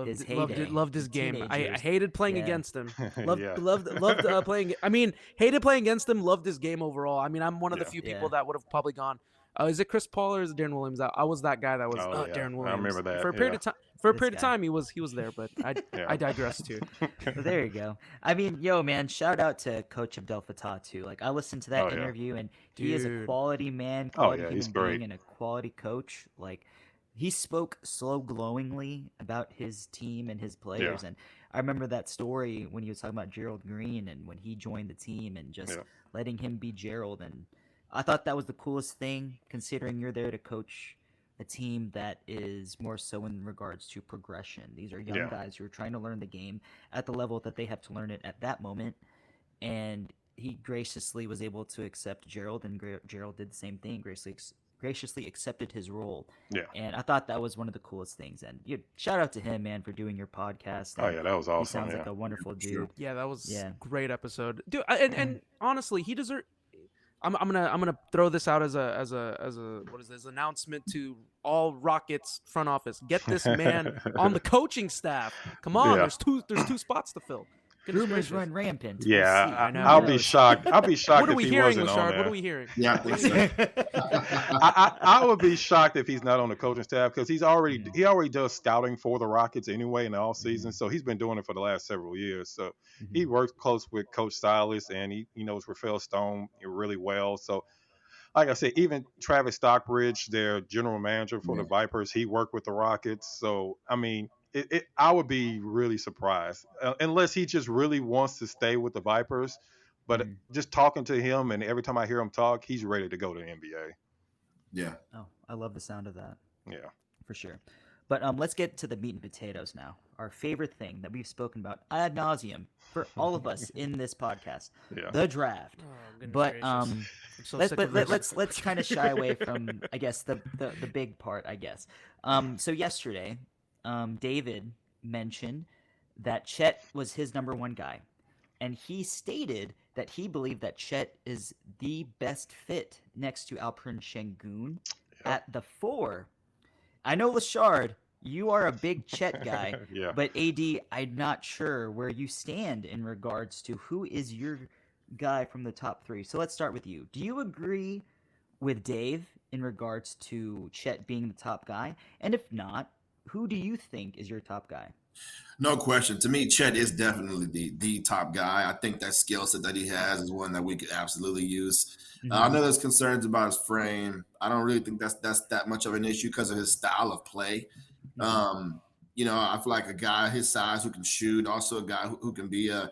his heyday. Loved his game. I hated playing against him. Loved playing. I mean, hated playing against him. Loved his game overall. I mean, I'm one of the few people that would have probably gone. Is it Chris Paul or is it Darren Williams? I was that guy that was Darren Williams. I remember that. For a period of time. For a period of time, he was there, but I digress too. Well, there you go. I mean, man, shout out to Coach Abdel Fattah too. Like I listened to that interview, and he is a quality man, quality human being, and a quality coach. Like he spoke so glowingly about his team and his players, and I remember that story when he was talking about Gerald Green and when he joined the team and just letting him be Gerald. And I thought that was the coolest thing, considering you're there to coach a team that is more so in regards to progression. These are young guys who are trying to learn the game at the level that they have to learn it at that moment. And he graciously was able to accept Gerald, and Gerald did the same thing, graciously accepted his role. Yeah. And I thought that was one of the coolest things. And shout out to him, man, for doing your podcast. Oh, yeah, that was awesome. He sounds like a wonderful dude. Yeah, that was a great episode. Dude, and honestly, he deserves... I'm gonna throw this out as a what is this announcement to all Rockets front office. Get this man on the coaching staff. Come on, there's two spots to fill. Rumors run rampant. Yeah, I'll be shocked. I'll be shocked what are if we he hearing, wasn't Lachard? on there. What are we hearing? Yeah, I would be shocked if he's not on the coaching staff because he already does scouting for the Rockets anyway in the off season. So he's been doing it for the last several years. So he works close with Coach Silas, and he knows Rafael Stone really well. So like I said, even Travis Stockbridge, their general manager for the Vipers, he worked with the Rockets. So I mean, I would be really surprised unless he just really wants to stay with the Vipers. But just talking to him, and every time I hear him talk, he's ready to go to the NBA. Yeah. Oh, I love the sound of that. Yeah. For sure. But let's get to the meat and potatoes now. Our favorite thing that we've spoken about ad nauseum for all of us in this podcast, the draft. Oh, but so let's kind of shy away from, I guess, the big part, I guess. So yesterday, David mentioned that Chet was his number one guy, and he stated that he believed that Chet is the best fit next to Alperen Şengün at the 4. I know, Lachard, you are a big Chet guy, but AD, I'm not sure where you stand in regards to who is your guy from the top 3. So let's start with you. Do you agree with Dave in regards to Chet being the top guy? And if not, who do you think is your top guy? No question. To me, Chet is definitely the top guy. I think that skill set that he has is one that we could absolutely use. I know there's concerns about his frame. I don't really think that's that much of an issue because of his style of play. I feel like a guy his size who can shoot, also a guy who can be a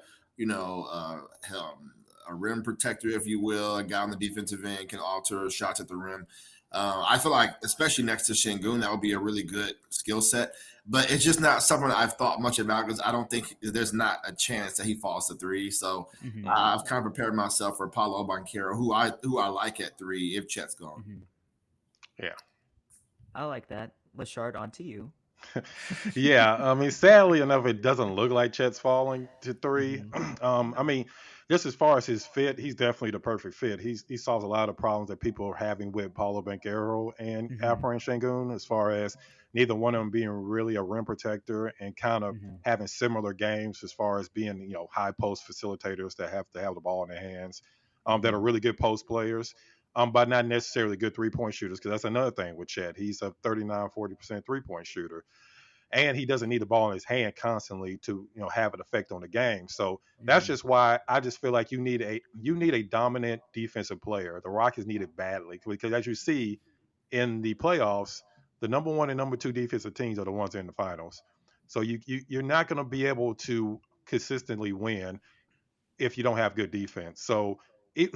rim protector, if you will, a guy on the defensive end can alter shots at the rim. I feel like, especially next to Şengün, that would be a really good skill set. But it's just not something I've thought much about because I don't think there's not a chance that he falls to 3. So I've kind of prepared myself for Paulo Banchero, who I like at 3 if Chet's gone. Yeah. I like that. Lachard, on to you. Yeah. I mean, sadly enough, it doesn't look like Chet's falling to 3. I mean, just as far as his fit, he's definitely the perfect fit. He solves a lot of problems that people are having with Paulo Banchero and Alperen Şengün, as far as neither one of them being really a rim protector and kind of having similar games as far as being, high post facilitators that have to have the ball in their hands, that are really good post players, but not necessarily good 3-point shooters, because that's another thing with Chet. He's a 39-40% 3-point shooter. And he doesn't need the ball in his hand constantly to, have an effect on the game. So that's just why I just feel like you need a dominant defensive player. The Rockets need it badly because, as you see in the playoffs, the number 1 and number 2 defensive teams are the ones in the finals. So you're not going to be able to consistently win if you don't have good defense. So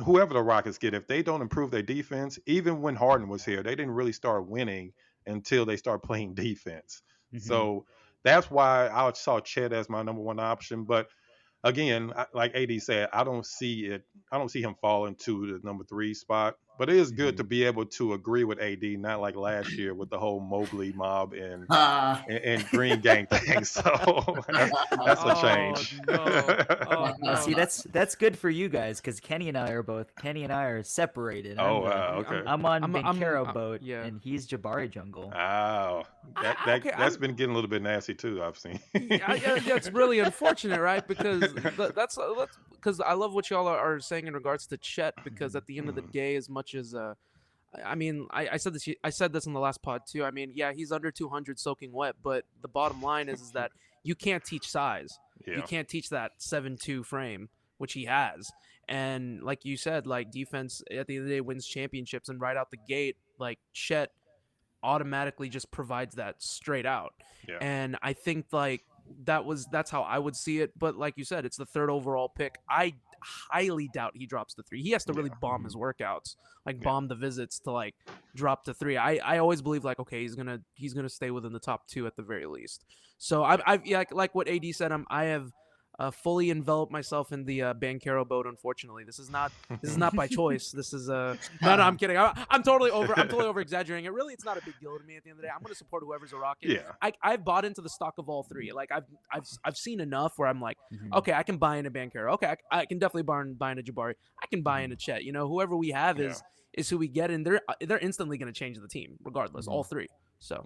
whoever the Rockets get, if they don't improve their defense, even when Harden was here, they didn't really start winning until they start playing defense. Mm-hmm. So that's why I saw Chet as my number one option. But again, like AD said, I don't see him falling to the number 3 spot. But it is good to be able to agree with AD, not like last year with the whole Mobley mob and Green Gang thing. So that's a change. No. See, that's good for you guys because Kenny and I are separated. Okay. I'm on Bankero boat, and he's Jabari jungle. Oh, that's been getting a little bit nasty too. I've seen. That's really unfortunate, right? Because that's because I love what y'all are saying in regards to Chet. Because at the end of the day, as much as I mean, I said this in the last pod too. I mean, yeah, he's under 200 soaking wet, but the bottom line is that you can't teach size. Yeah. You can't teach that 7'2" frame, which he has. And like you said, like defense at the end of the day wins championships, and right out the gate, like Chet automatically just provides that straight out. Yeah. And I think like that's how I would see it. But like you said, it's the 3rd overall pick. I highly doubt he drops the 3. He has to really bomb his workouts, like bomb the visits to like drop the 3. I always believe like, okay, he's gonna stay within the top 2 at the very least. So I've like what AD said, I have fully enveloped myself in the Bankero boat. Unfortunately, this is not by choice. This is no, I'm kidding. I'm totally over exaggerating it. Really, it's not a big deal to me. At the end of the day, I'm going to support whoever's a Rocket. Yeah. I've bought into the stock of all 3. Like I've seen enough where I'm like, okay, I can buy into Bankero. Okay, I can definitely buy into Jabari. I can buy into Chet. You know, whoever we have is who we get, and they're instantly going to change the team regardless. All 3. So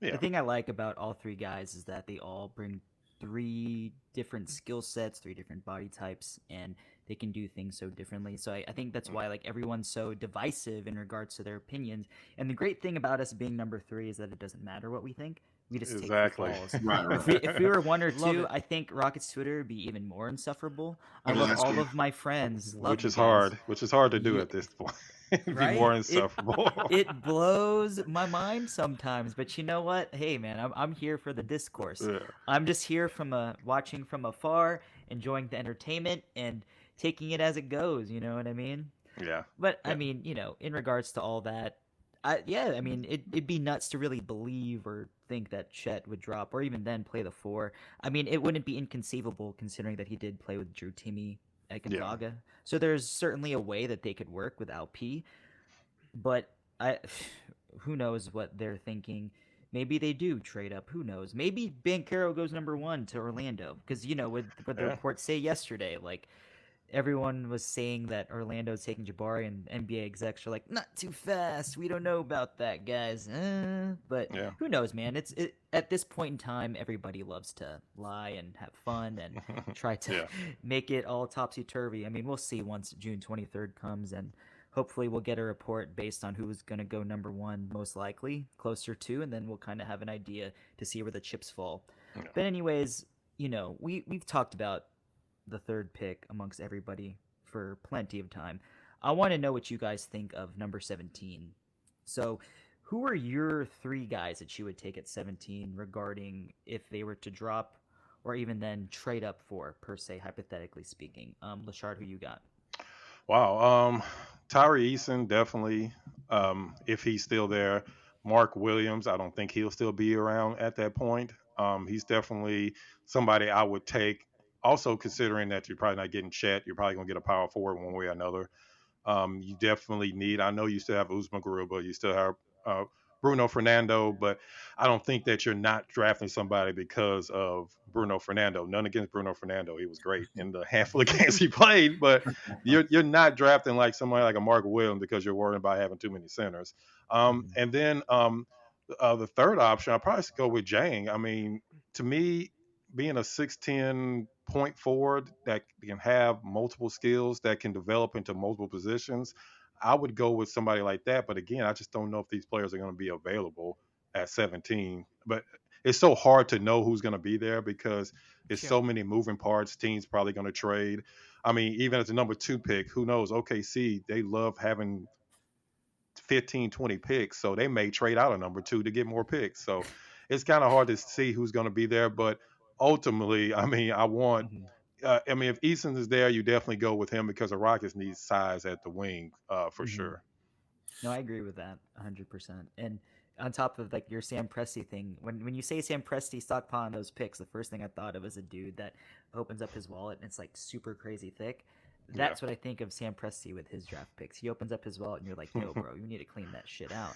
the thing I like about all 3 guys is that they all bring 3 different skill sets, 3 different body types, and they can do things so differently. So I think that's why like everyone's so divisive in regards to their opinions. And the great thing about us being number 3 is that it doesn't matter what we think. We just take the falls. Right. If we were 1 or 2, I think Rockets Twitter would be even more insufferable. I love all of my friends. Which is hard to do at this point. Right? Be more insufferable. It blows my mind sometimes, but you know what? Hey, man, I'm here for the discourse. Yeah. I'm just here watching from afar, enjoying the entertainment, and taking it as it goes. You know what I mean? Yeah. But I mean, you know, in regards to all that, I mean, it'd be nuts to really believe or think that Chet would drop, or even then play the 4. I mean, it wouldn't be inconceivable considering that he did play with Drew Timme at Gonzaga. Yeah. So there's certainly a way that they could work without P, but who knows what they're thinking. Maybe they do trade up. Who knows? Maybe Bankero goes number 1 to Orlando because, you know, what the reports say yesterday, like everyone was saying that Orlando's taking Jabari, and NBA execs are like, not too fast. We don't know about that, guys. But who knows, man? At this point in time, everybody loves to lie and have fun and try to make it all topsy-turvy. I mean, we'll see once June 23rd comes, and hopefully we'll get a report based on who's going to go number 1 most likely, closer to, and then we'll kind of have an idea to see where the chips fall. Yeah. But anyways, you know, we've talked about the 3rd pick amongst everybody for plenty of time. I want to know what you guys think of number 17. So who are your 3 guys that you would take at 17 regarding if they were to drop or even then trade up for, per se, hypothetically speaking? Lachard, who you got? Wow. Tyree Eason, definitely, if he's still there. Mark Williams, I don't think he'll still be around at that point. He's definitely somebody I would take. Also, considering that you're probably not getting Chet, you're probably going to get a power forward one way or another. You definitely need, I know you still have Usman Garuba, you still have Bruno Fernando, but I don't think that you're not drafting somebody because of Bruno Fernando. None against Bruno Fernando. He was great in the handful of games he played, but you're not drafting like somebody like a Mark Williams because you're worried about having too many centers. And then the 3rd option, I'll probably go with Jang. I mean, to me, being a 6'10" point forward that can have multiple skills that can develop into multiple positions, I would go with somebody like that. But again, I just don't know if these players are going to be available at 17. But it's so hard to know who's going to be there because it's so many moving parts. Teams probably going to trade. I mean, even as the number 2 pick, who knows? OKC, they love having 15, 20 picks. So they may trade out a number 2 to get more picks. So it's kind of hard to see who's going to be there. But ultimately, I mean, I want I mean, if Eason is there, you definitely go with him because the Rockets need size at the wing for sure. No, I agree with that 100%. And on top of like your Sam Presti thing, when you say Sam Presti stockpiling those picks, the first thing I thought of was a dude that opens up his wallet and it's like super crazy thick. That's what I think of Sam Presti with his draft picks. He opens up his wallet and you're like, yo, bro, you need to clean that shit out.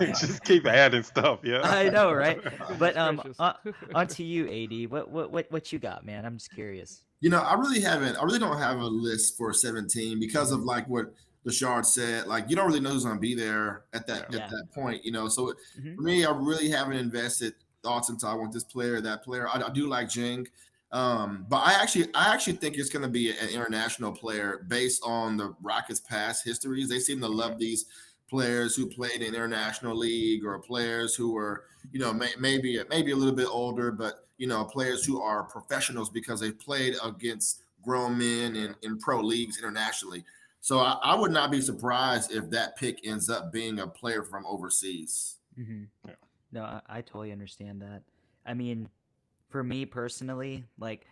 Just keep adding stuff, yeah. I know, right? But on to you, AD. What you got, man? I'm just curious. You know, I really don't have a list for 17 because of like what Lachard said. Like, you don't really know who's gonna be there at that point, you know. So for me, I really haven't invested thoughts into I want this player, that player. I do like Jing. But I actually think it's going to be an international player based on the Rockets' past histories. They seem to love these players who played in international league or players who were, you know, maybe a little bit older, but, you know, players who are professionals because they played against grown men in pro leagues internationally. So I would not be surprised if that pick ends up being a player from overseas. Mm-hmm. Yeah. No, I totally understand that. I mean, for me personally, like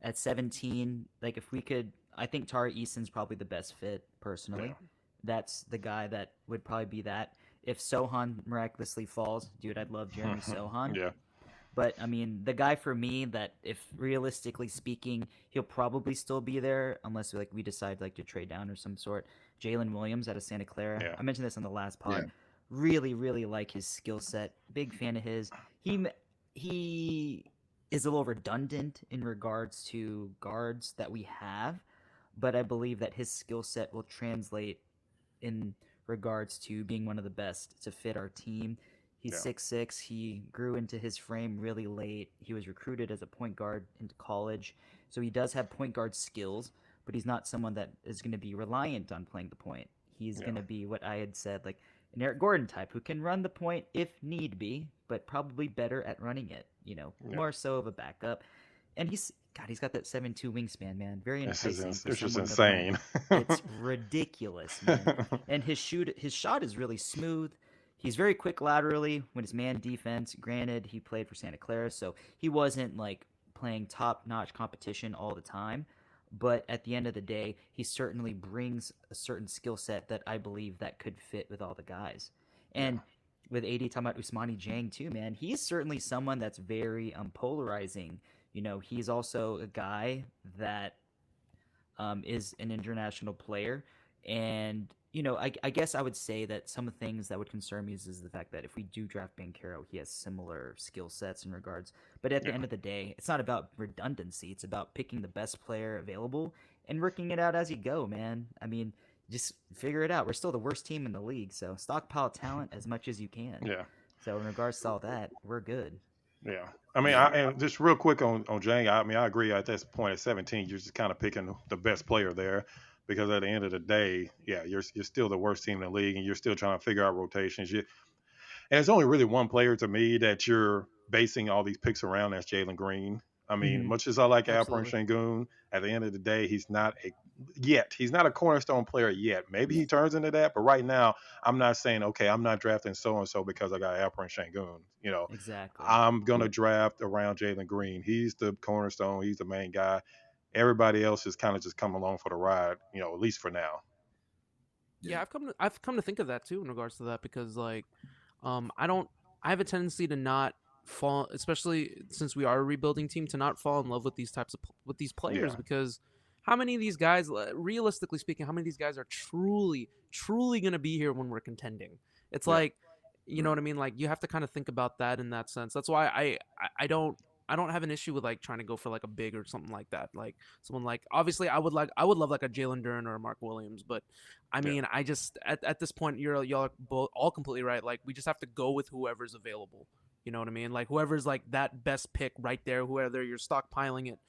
at 17, like if we could, I think Tari Eason's probably the best fit personally. Yeah. That's the guy that would probably be that. If Sohan miraculously falls, dude, I'd love Jeremy Sohan. Yeah. But I mean, the guy for me that, if realistically speaking, he'll probably still be there unless like we decide like to trade down or some sort. Jalen Williams out of Santa Clara. Yeah. I mentioned this on the last pod. Yeah. Really, really like his skill set. Big fan of his. He is a little redundant in regards to guards that we have, but I believe that his skill set will translate in regards to being one of the best to fit our team. He's 6'6". He grew into his frame really late. He was recruited as a point guard into college, so he does have point guard skills, but he's not someone that is going to be reliant on playing the point. He's going to be what I had said, like an Eric Gordon type who can run the point if need be, but probably better at running it, you know, more so of a backup. And he's got that 7'2" wingspan, man. Very enticing. It's just insane. It's ridiculous, man. And his shot is really smooth. He's very quick laterally when it's man defense. Granted, he played for Santa Clara, so he wasn't like playing top-notch competition all the time. But at the end of the day, he certainly brings a certain skill set that I believe that could fit with all the guys. And with AD talking about Ousmane Dieng too, man, he's certainly someone that's very polarizing. You know, he's also a guy that is an international player. And, you know, I guess I would say that some of the things that would concern me is the fact that if we do draft Banchero, he has similar skill sets in regards. But at the end of the day, it's not about redundancy. It's about picking the best player available and working it out as you go, man. I mean, just figure it out. We're still the worst team in the league, so stockpile talent as much as you can. Yeah. So in regards to all that, we're good. Yeah. I mean, and just real quick on Jang, I mean, I agree at this point at 17, you're just kind of picking the best player there. Because at the end of the day, you're still the worst team in the league, and you're still trying to figure out rotations. And it's only really one player to me that you're basing all these picks around. That's Jalen Green. I mean, much as I like Alperen Sengun, at the end of the day, he's not a cornerstone player yet. Maybe he turns into that, but right now, I'm not saying, okay, I'm not drafting so-and-so because I got Alperen Sengun. You know, exactly. I'm going to draft around Jalen Green. He's the cornerstone. He's the main guy. Everybody else is kind of just coming along for the ride, you know, at least for now. Yeah, I've come to think of that too in regards to that because like, I have a tendency to not fall, especially since we are a rebuilding team, to not fall in love with these players because how many of these guys, realistically speaking, how many of these guys are truly going to be here when we're contending? It's like, you know what I mean? Like you have to kind of think about that in that sense. That's why I don't have an issue with like trying to go for like a big or something like that. Like someone like, obviously I would love like a Jalen Duren or a Mark Williams, but I mean, I just, at this point, y'all are both all completely right. Like we just have to go with whoever's available. You know what I mean? Like whoever's like that best pick right there, whether you're stockpiling it,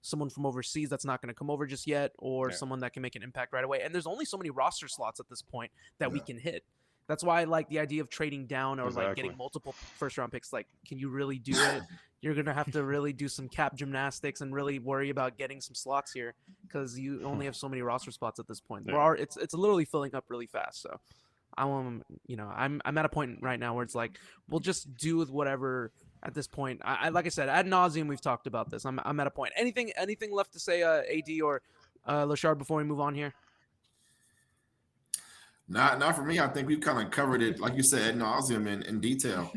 someone from overseas that's not going to come over just yet, or someone that can make an impact right away. And there's only so many roster slots at this point that we can hit. That's why I like the idea of trading down or like getting multiple first-round picks. Like, can you really do it? You're going to have to really do some cap gymnastics and really worry about getting some slots here because you only have so many roster spots at this point. It's literally filling up really fast. So I'm at a point right now where it's like, we'll just do with whatever at this point. I like I said, ad nauseum, we've talked about this. I'm at a point. Anything left to say, AD or Lachard, before we move on here? Not for me. I think we've kind of covered it, like you said, ad nauseum in detail.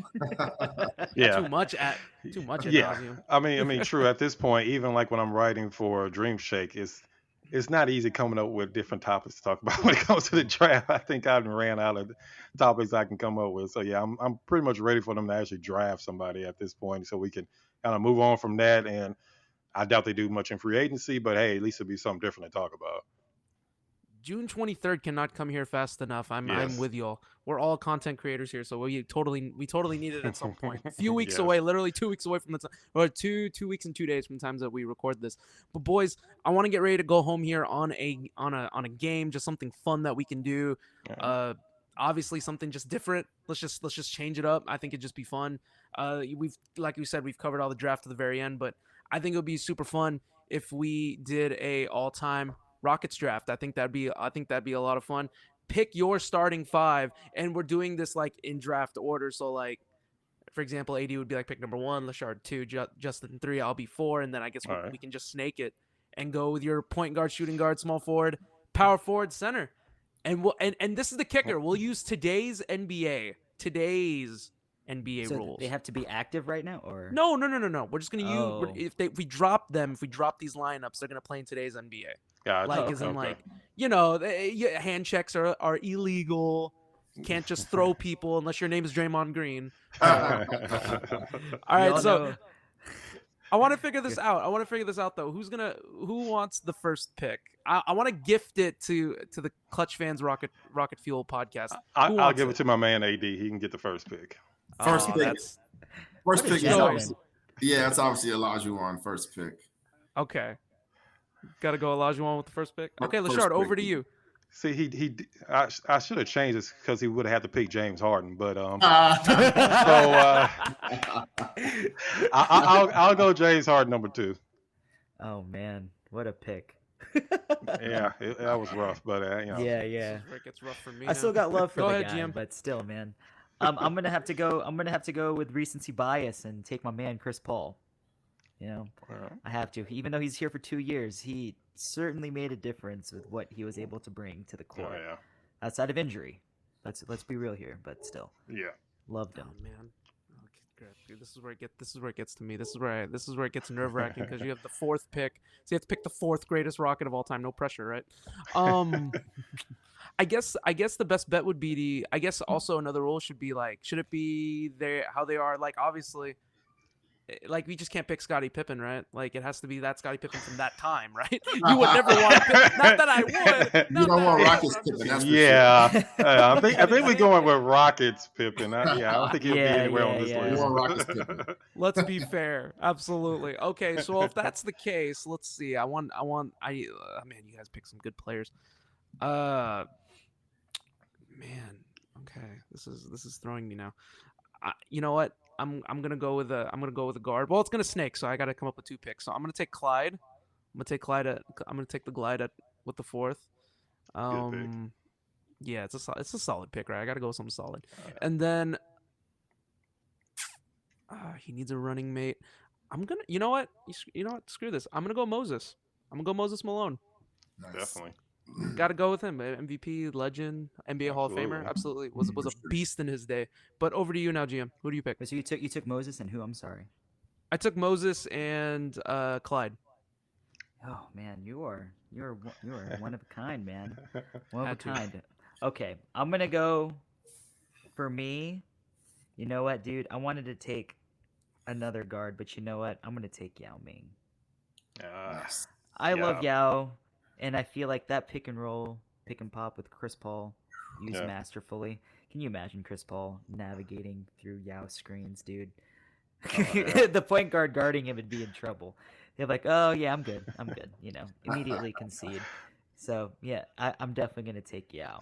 Yeah. Too much ad nauseum. I mean, true. At this point, even like when I'm writing for Dream Shake, it's not easy coming up with different topics to talk about when it comes to the draft. I think I've ran out of topics I can come up with. So yeah, I'm pretty much ready for them to actually draft somebody at this point, so we can kind of move on from that. And I doubt they do much in free agency, but hey, at least it'll be something different to talk about. June 23rd cannot come here fast enough. I'm with y'all. We're all content creators here, so we totally need it at some point. A few weeks away, literally 2 weeks away from the time, or two weeks and 2 days from the time that we record this. But boys, I want to get ready to go home here on a game, just something fun that we can do. Obviously something just different. Let's just change it up. I think it'd just be fun. Like we said, we've covered all the draft to the very end, but I think it would be super fun if we did a all-time Rockets draft. I think that'd be a lot of fun. Pick your starting five, and we're doing this like in draft order. So like, for example, AD would be like pick number 1, Lachard 2, Justin 3, I'll be 4, and then I guess we can just snake it and go with your point guard, shooting guard, small forward, power forward, center. And this is the kicker. We'll use today's NBA So rules. they have to be active right now, or No. We're just gonna use if we drop these lineups, they're gonna play in today's NBA. Hand checks are illegal. You can't just throw people unless your name is Draymond Green. All right, so I want to figure this out. Though. Who wants the first pick? I want to gift it to the ClutchFans Rocket Fuel Podcast. I'll give it to my man AD. He can get the first pick. First pick. First pick is obviously, it's obviously Olajuwon first pick. Okay. Got to go Olajuwon with the first pick. Okay, Lachard, over to you. See, I should have changed this because he would have had to pick James Harden, but I'll go James Harden number 2. Oh man, what a pick! That was rough, but Yeah. This is where it gets rough for me. I still got love for Go the ahead, guy, GM. but still, man. I'm gonna have to go with recency bias and take my man Chris Paul. I have to. Even though he's here for 2 years, he certainly made a difference with what he was able to bring to the court. Outside of injury. Let's be real here, but still. Yeah. Loved him. Oh, man. Okay, dude, this is where it gets to me. This is where it gets nerve-wracking because you have the 4th pick. So you have to pick the 4th greatest Rocket of all time. No pressure, right? I guess the best bet would be I guess also another rule should be like, should it be how they are? Like, obviously, like we just can't pick Scottie Pippen, right? Like it has to be that Scottie Pippen from that time, right? You would never want to pick. Not that I would. You don't want Rockets Pippen. That's I think we're going with Rockets Pippen. I don't think he'll be anywhere on this list. You want Rockets Pippen. Let's be fair. Absolutely. Okay, so if that's the case, let's see. Man, you guys picked some good players. Man, okay. This is throwing me now. You know what? I'm gonna go with a guard. Well, it's gonna snake, so I gotta come up with 2 picks. So I'm gonna take Clyde. I'm gonna take the Glide with the 4th. Yeah, it's a solid pick, right? I gotta go with something solid. And then he needs a running mate. You know what? Screw this. I'm gonna go Moses. I'm gonna go Moses Malone. Nice. Definitely. Got to go with him. MVP, legend, NBA Hall of Famer. Absolutely. Was a beast in his day. But over to you now, GM. Who do you pick? So you took Moses and who? I'm sorry. I took Moses and Clyde. Oh man, you're one of a kind, man. One of a kind. Okay, I'm gonna go. For me, you know what, dude? I wanted to take another guard, but you know what? I'm gonna take Yao Ming. I love Yao. And I feel like that pick and roll, pick and pop with Chris Paul used masterfully. Can you imagine Chris Paul navigating through Yao screens, dude? The point guard guarding him would be in trouble. They're like, oh, yeah, I'm good. Immediately concede. So, yeah, I'm definitely going to take Yao.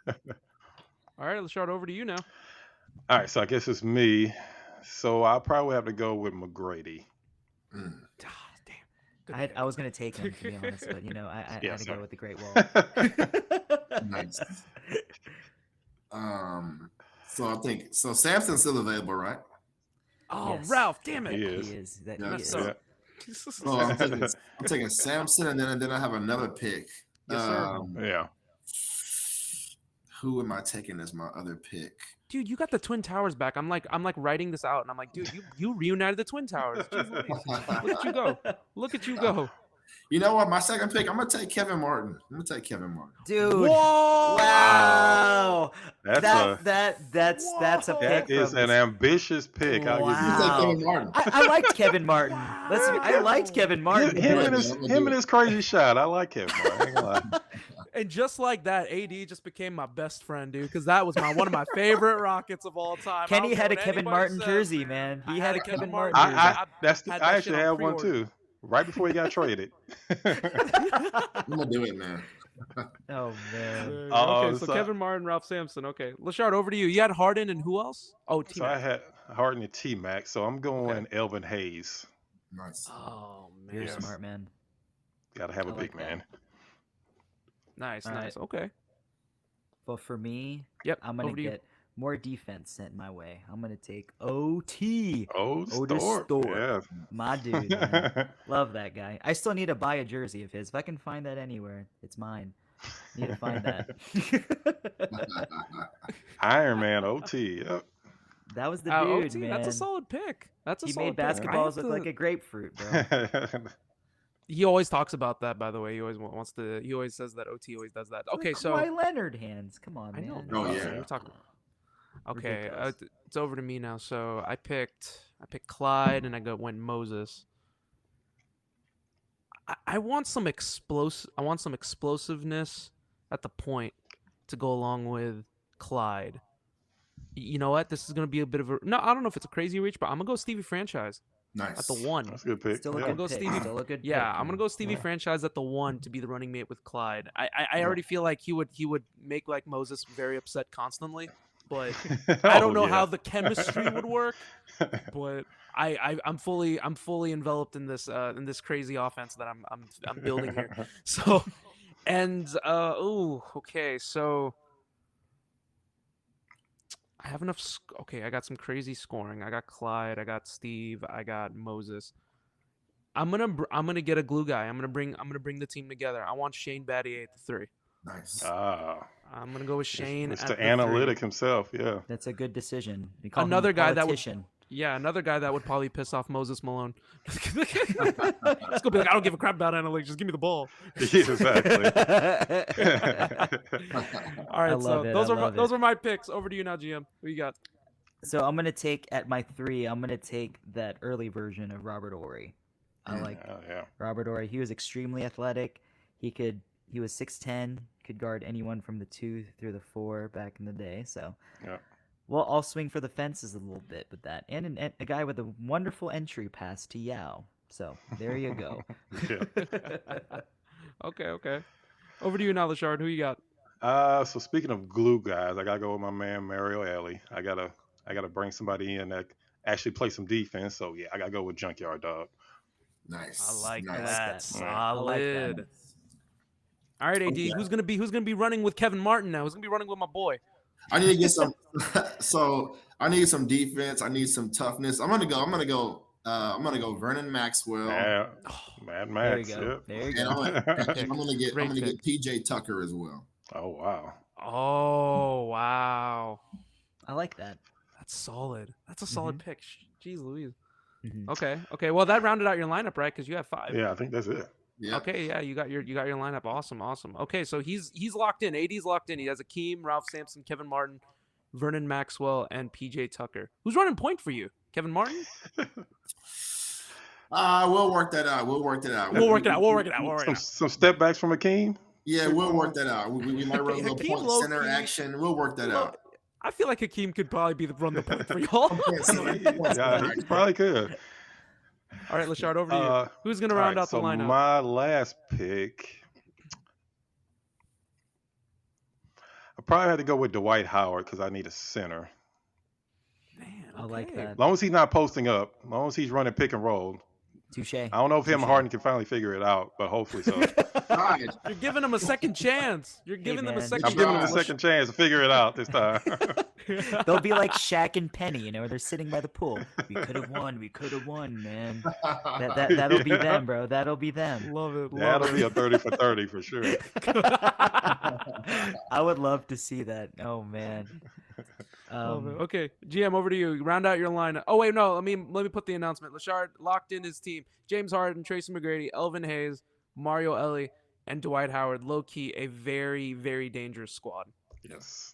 All right, let's start over to you now. All right, so I guess it's me. So I'll probably have to go with McGrady. I was going to take him, to be honest, but, I had to go with the Great Wall. Nice. So Samson's still available, right? Oh, Yes. Ralph, damn it. He is. He is. That Yeah, he is. Yeah. Oh, I'm taking Samson, and then I have another pick. Yes, sir. Yeah. Who am I taking as my other pick? Dude, you got the Twin Towers back. I'm like writing this out, and I'm like, dude, you reunited the Twin Towers. Jeez Louise. Look at you go. Look at you go. You know what? My second pick, I'm gonna take Kevin Martin. Dude. Whoa! Wow. That's That's a pick. that is an ambitious pick. I'll give you You take that. Kevin Martin. I liked Kevin Martin. I liked Kevin Martin. Him and his crazy shot. I like Kevin Martin. I ain't gonna lie. And just like that, AD just became my best friend, dude, because that was one of my favorite Rockets of all time. Kenny had a Kevin Martin jersey, man. He had a Kevin Martin jersey. I actually shit on had one pre-order. too. Right before he got traded. I'm gonna do it, man. Oh man. Okay, so Kevin Martin, Ralph Sampson. Okay, Lachard, over to you. You had Harden and who else? Oh, So I had Harden and T-Mac. So I'm going Elvin Hayes. Nice. Oh man, You're smart, man. Gotta have a I big like man. Nice, All nice. right. Okay. Well, for me, Yep. I'm gonna over to you. get more defense sent my way. I'm gonna take OT. Oh, Otis Thorpe. Yeah. My dude. Man. Love that guy. I still need to buy a jersey of his. If I can find that anywhere, it's mine. Need to find that. Iron Man OT. Yep. That was the dude, OT, man. that's a solid pick. That's a He solid made pick. basketballs look like a grapefruit, bro. He always talks about that, by the way. He always wants to. He always says that OT always does that. Okay, so Kawhi Leonard hands. Come on, I man. know. Oh, yeah. We're talking. Okay, Ridiculous. it's over to me now. So I picked Clyde, and went Moses. I want some explosiveness at the point to go along with Clyde. You know what? This is gonna be a bit of a I don't know if it's a crazy reach, but I'm gonna go Stevie Franchise. Nice. At the 1. That's a good pick. Still a Yeah. good go pick. Stevie- Still a good Yeah, pick, I'm gonna man. go Stevie Franchise at the 1 to be the running mate with Clyde. I already feel like he would make like Moses very upset constantly, but I don't know how the chemistry would work. But I'm fully enveloped in this crazy offense that I'm building here. So, and okay, so I have enough. Okay, I got some crazy scoring. I got Clyde. I got Steve. I got Moses. I'm gonna get a glue guy. I'm gonna bring the team together. I want Shane Battier at the 3. Nice. I'm gonna go with Shane. Mr. At the Analytic 3. himself. Yeah. That's a good decision. We call him Another a guy that would. politician. Yeah, another guy that would probably piss off Moses Malone. It's gonna be like, I don't give a crap about analytics. Just give me the ball. Yeah, exactly. All right, I love it, those are my picks. Over to you now, GM. Who you got? So I'm gonna take at my 3. I'm gonna take that early version of Robert Horry. I like Robert Horry. He was extremely athletic. He was 6'10", could guard anyone from the 2 through the 4 back in the day. So well, I'll swing for the fences a little bit with that, and a guy with a wonderful entry pass to Yao. So there you go. Okay. Over to you now, Lachard. Who you got? So speaking of glue guys, I gotta go with my man Mario Alley. I gotta bring somebody in that actually play some defense. So yeah, I gotta go with Junkyard Dog. Nice. I like nice. that. I like that. Solid. All right, AD. Okay. Who's gonna be running with Kevin Martin now? Who's gonna be running with my boy? I need to get some. So I need some defense. I need some toughness. I'm gonna go Vernon Maxwell. Yeah, Mad Max. There you go. Yep. There you And go. I'm gonna get PJ Tucker as well. Oh wow. Oh wow. I like that. That's solid. That's a solid pick. Jeez Louise. Mhm. Okay. Well, that rounded out your lineup, right? Because you have 5. Yeah, I think that's it. Yeah. Okay, yeah, you got your lineup. Awesome. Okay, so he's locked in. AD's locked in. He has Akeem, Ralph Sampson, Kevin Martin, Vernon Maxwell, and PJ Tucker. Who's running point for you? Kevin Martin? We'll work that out. We'll work it out. Some step backs from Akeem. Yeah, we'll work that out. We might run a little Hakeem point center low-key- action. We'll work that out. I feel like Hakeem could probably run the point for y'all. Yeah, he probably could. All right, Lachard, over to you. Who's going to round out the lineup? My last pick, I probably had to go with Dwight Howard because I need a center. Man, I like that. As long as he's not posting up, as long as he's running pick and roll, Touche. I don't know if him and Harden can finally figure it out, but hopefully so. You're giving them a second chance. You're giving them a second chance. I'm giving them a second chance to figure it out this time. They'll be like Shaq and Penny, they're sitting by the pool. We could have won, man. That'll be them, bro. That'll be them. Love it. That'll be a 30 for 30 for sure. I would love to see that. Oh man. Okay, GM, over to you. Round out your lineup. Oh wait, no. Let me put the announcement. Lachard locked in his team: James Harden, Tracy McGrady, Elvin Hayes, Mario Ellie, and Dwight Howard. Low key, a very, very dangerous squad. Yes.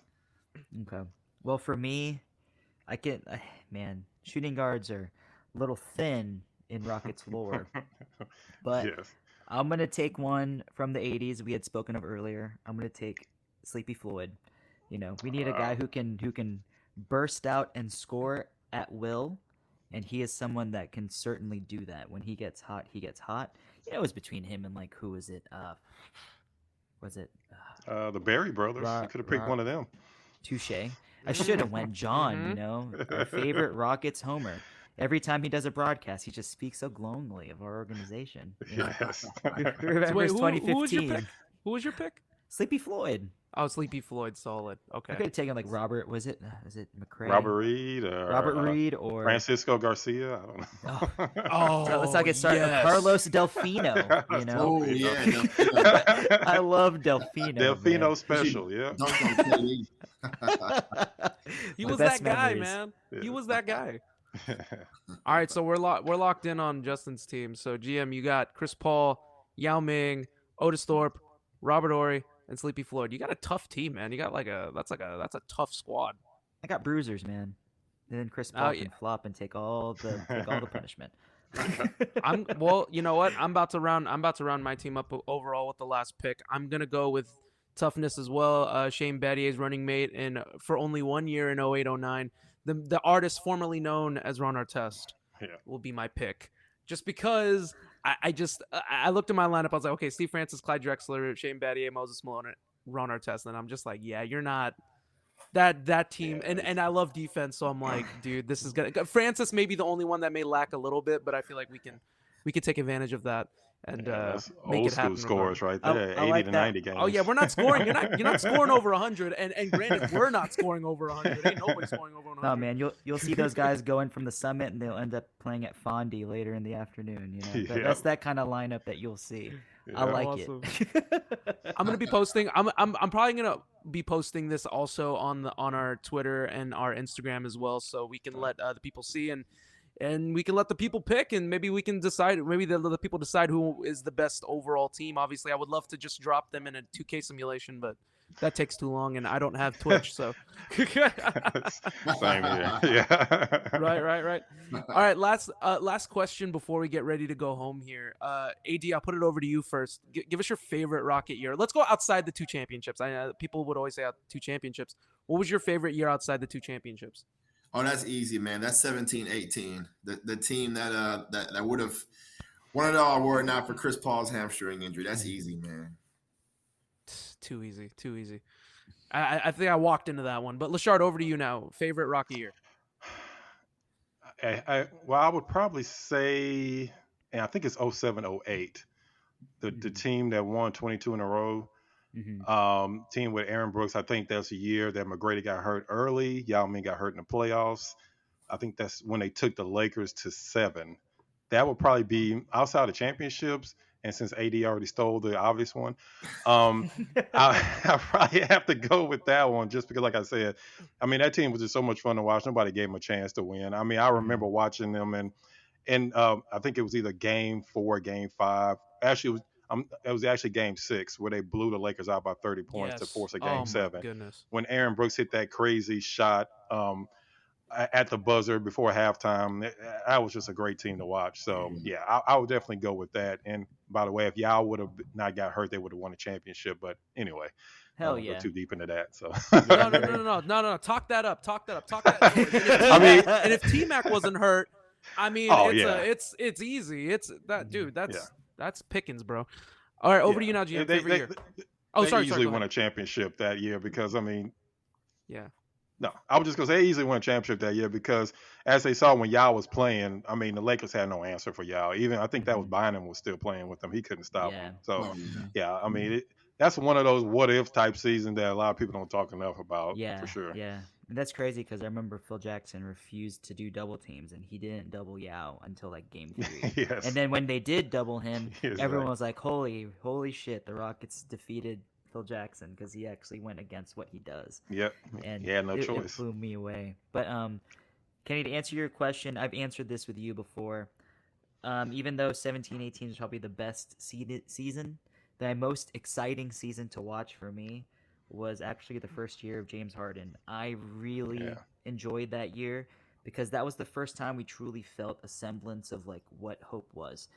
Okay. Well, for me, shooting guards are a little thin in Rockets lore, but I'm gonna take one from the '80s we had spoken of earlier. I'm gonna take Sleepy Floyd. We need a guy who can burst out and score at will, and he is someone that can certainly do that. When he gets hot, he gets hot. It was between him and who was it? The Berry brothers. You could have picked one of them. Touche. I should have went John. Our favorite Rockets homer. Every time he does a broadcast, he just speaks so glowingly of our organization. Yes. Remembers 2015. Who was your pick? Sleepy Floyd. Oh, Sleepy Floyd, solid. Okay. I could have taken Robert. Was it McRae? Robert Reed. Or Francisco Garcia. I don't know. So let's not get started. Yes. Carlos Delfino. Oh yeah, Delfino. I love Delfino. Delfino man. special, yeah. He was that guy, man. Yeah. He was that guy. All right, so we're locked in on Justin's team. So GM, you got Chris Paul, Yao Ming, Otis Thorpe, Robert Horry, and Sleepy Floyd. You got a tough team, man. You got that's a tough squad. I got bruisers, man. And then Chris Paul can flop and take all the punishment. Well, you know what? I'm about to round my team up overall with the last pick. I'm gonna go with toughness as well. Shane Battier's running mate for only 1 year in 08-09. The artist formerly known as Ron Artest will be my pick. Just because I looked at my lineup, I was like, okay, Steve Francis, Clyde Drexler, Shane Battier, Moses Malone, Ron Artest, and I'm just like, yeah, you're not that team. And I love defense, so I'm like, dude, this is gonna. Francis may be the only one that may lack a little bit, but I feel like we can take advantage of that and make old it happen. School scores right there, 80 to 90 games. Oh yeah, we're not scoring. You're not scoring over 100, and granted, we're not scoring over 100. Ain't nobody scoring over 100. No man, you'll see those guys going from the Summit, and they'll end up playing at Fondy later in the afternoon. That's that kind of lineup that you'll see. Yeah. I like it. I'm gonna be posting. I'm probably gonna be posting this also on our Twitter and our Instagram as well, so we can let the people see and we can let the people pick, and maybe we can decide. Maybe the people decide who is the best overall team. Obviously, I would love to just drop them in a 2K simulation, but that takes too long, and I don't have Twitch, so. Same here. Yeah. Right. All right, last question before we get ready to go home here. AD, I'll put it over to you first. Give us your favorite Rocket year. Let's go outside the 2 championships. I know people would always say 2 championships. What was your favorite year outside the 2 championships? Oh, that's easy, man. That's 17-18. The team that would have won it all were it not for Chris Paul's hamstring injury. That's easy, man. Too easy. I think I walked into that one. But Lachard, over to you now. Favorite Rocky year? I would probably say, and I think it's 07-08. The team that won 22 in a row. Mm-hmm. Team with Aaron Brooks. I think that's a year that McGrady got hurt early. Yao Ming got hurt in the playoffs. I think that's when they took the Lakers to 7. That would probably be outside of championships. And since AD already stole the obvious one, I probably have to go with that one just because, like I said, I mean, that team was just so much fun to watch. Nobody gave them a chance to win. I mean, I remember watching them, and I think it was either game 4, game 5. Actually, it was actually game 6 where they blew the Lakers out by 30 points to force a game 7. Goodness. When Aaron Brooks hit that crazy shot at the buzzer before halftime, that was just a great team to watch. So, yeah, I would definitely go with that. And, by the way, if Yao would have not got hurt, they would have won a championship. But, anyway, hell yeah. Go too deep into that. So No. Talk that up. I mean, and if T-Mac wasn't hurt, I mean, it's easy. It's that dude. That's Pickens, bro. All right, over to you now, GM. They easily won a championship that year because, I mean, No, I was just gonna say they easily won a championship that year because as they saw when Yao was playing, I mean the Lakers had no answer for Yao. Even I think that was Bynum was still playing with them. He couldn't stop him. So yeah, I mean that's one of those what if type seasons that a lot of people don't talk enough about. For sure. Yeah. And that's crazy because I remember Phil Jackson refused to do double teams, and he didn't double Yao until like game 3. Yes. And then when they did double him, Yes, everyone right. was like, "Holy shit!" The Rockets defeated Phil Jackson because he actually went against what he does. Yep. And yeah, no it choice. blew me away. But Kenny, to answer your question, I've answered this with you before. Even though 17-18 is probably the best season, the most exciting season to watch for me was actually the first year of James Harden. I really enjoyed that year because that was the first time we truly felt a semblance of like what hope was.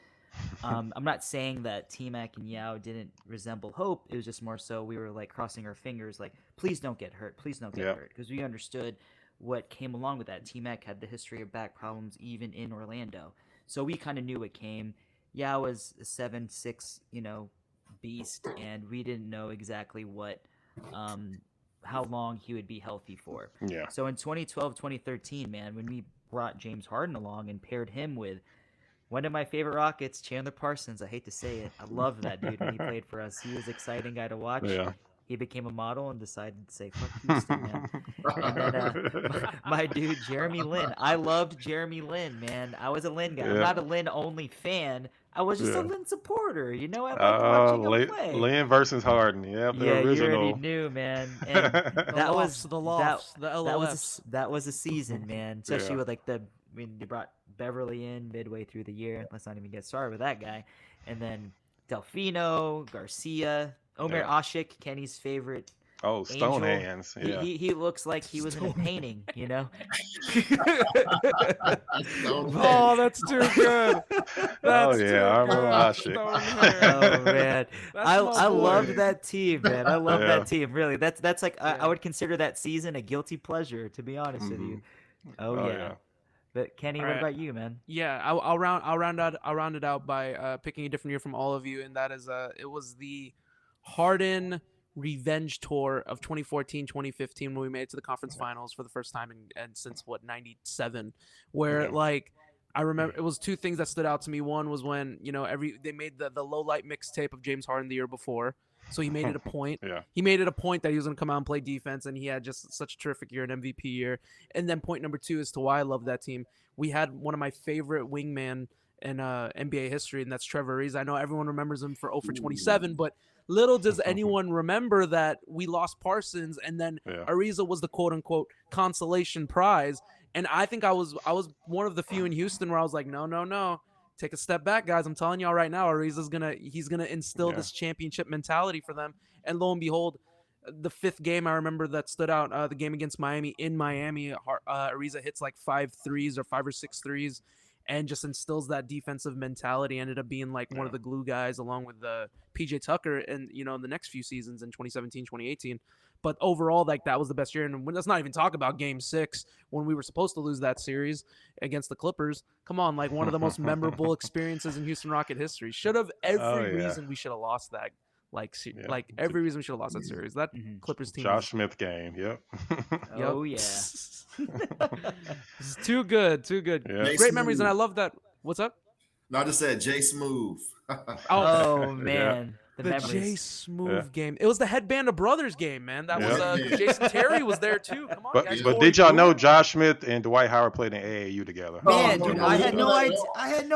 I'm not saying that T-Mac and Yao didn't resemble hope. It was just more so we were like crossing our fingers like, please don't get hurt. Please don't get hurt. Because we understood what came along with that. T-Mac had the history of back problems even in Orlando. So we kind of knew it came. Yao was a 7'6", beast, and we didn't know exactly what how long he would be healthy for. Yeah. So in 2012, 2013, man, when we brought James Harden along and paired him with one of my favorite Rockets, Chandler Parsons. I hate to say it. I loved that dude when he played for us. He was an exciting guy to watch. Yeah. He became a model and decided to say, fuck Houston, man. And then my dude, Jeremy Lin. I loved Jeremy Lin, man. I was a Lin guy. I'm not a Lin-only fan. I was just a Lin supporter. I liked watching him play. Lin versus Harden. Yeah, the original. You already knew, man. And that was the LOFs. That was a season, man. Especially with like when they brought Beverly in midway through the year. Let's not even get started with that guy. And then Delfino, Garcia, Omer Ashik, Kenny's favorite. Oh, Stone Hands. Yeah. He looks like he was in a painting, Oh, that's too good. I remember Ashik. Oh man, I loved that team, man. I love that team. Really, that's like I would consider that season a guilty pleasure, to be honest with you. Oh yeah. But Kenny, what about you, man? Yeah, I'll round it out by picking a different year from all of you, and that is it was the Harden revenge tour of 2014-2015 when we made it to the conference finals for the first time and since 97, where like I remember it was two things that stood out to me. One was when they made the low light mixtape of James Harden the year before, so he made it a point. He made it a point that he was going to come out and play defense, and he had just such a terrific year, an MVP year. And then point number 2 is to why I love that team. We had one of my favorite wingmen in NBA history, and that's Trevor Ariza. I know everyone remembers him for 0 for 27, but little does anyone remember that we lost Parsons, and then Ariza was the quote-unquote consolation prize. And I think I was one of the few in Houston where I was like, no, take a step back, guys. I'm telling y'all right now, Ariza's he's gonna instill this championship mentality for them. And lo and behold, the 5th game I remember that stood out, the game against Miami in Miami, Ariza hits like 5 threes or 5 or 6 threes. And just instills that defensive mentality. Ended up being like one of the glue guys along with PJ Tucker and in the next few seasons in 2017, 2018. But overall, like that was the best year. And let's not even talk about Game 6 when we were supposed to lose that series against the Clippers. Come on, like one of the most memorable experiences in Houston Rocket history. Should have every reason we should have lost that. Every reason we should have lost that series. That Clippers team. Josh Smith game. Yep. Oh yeah. It's too good. Yeah. Great memories, and I love that. What's up? No, I just said Jay Smooth. Oh man. The Jay Smooth game. It was the Headband of Brothers game, man. That was Jason Terry was there too. Come on, guys. But did y'all know Josh Smith and Dwight Howard played in AAU together? Man, dude, I had no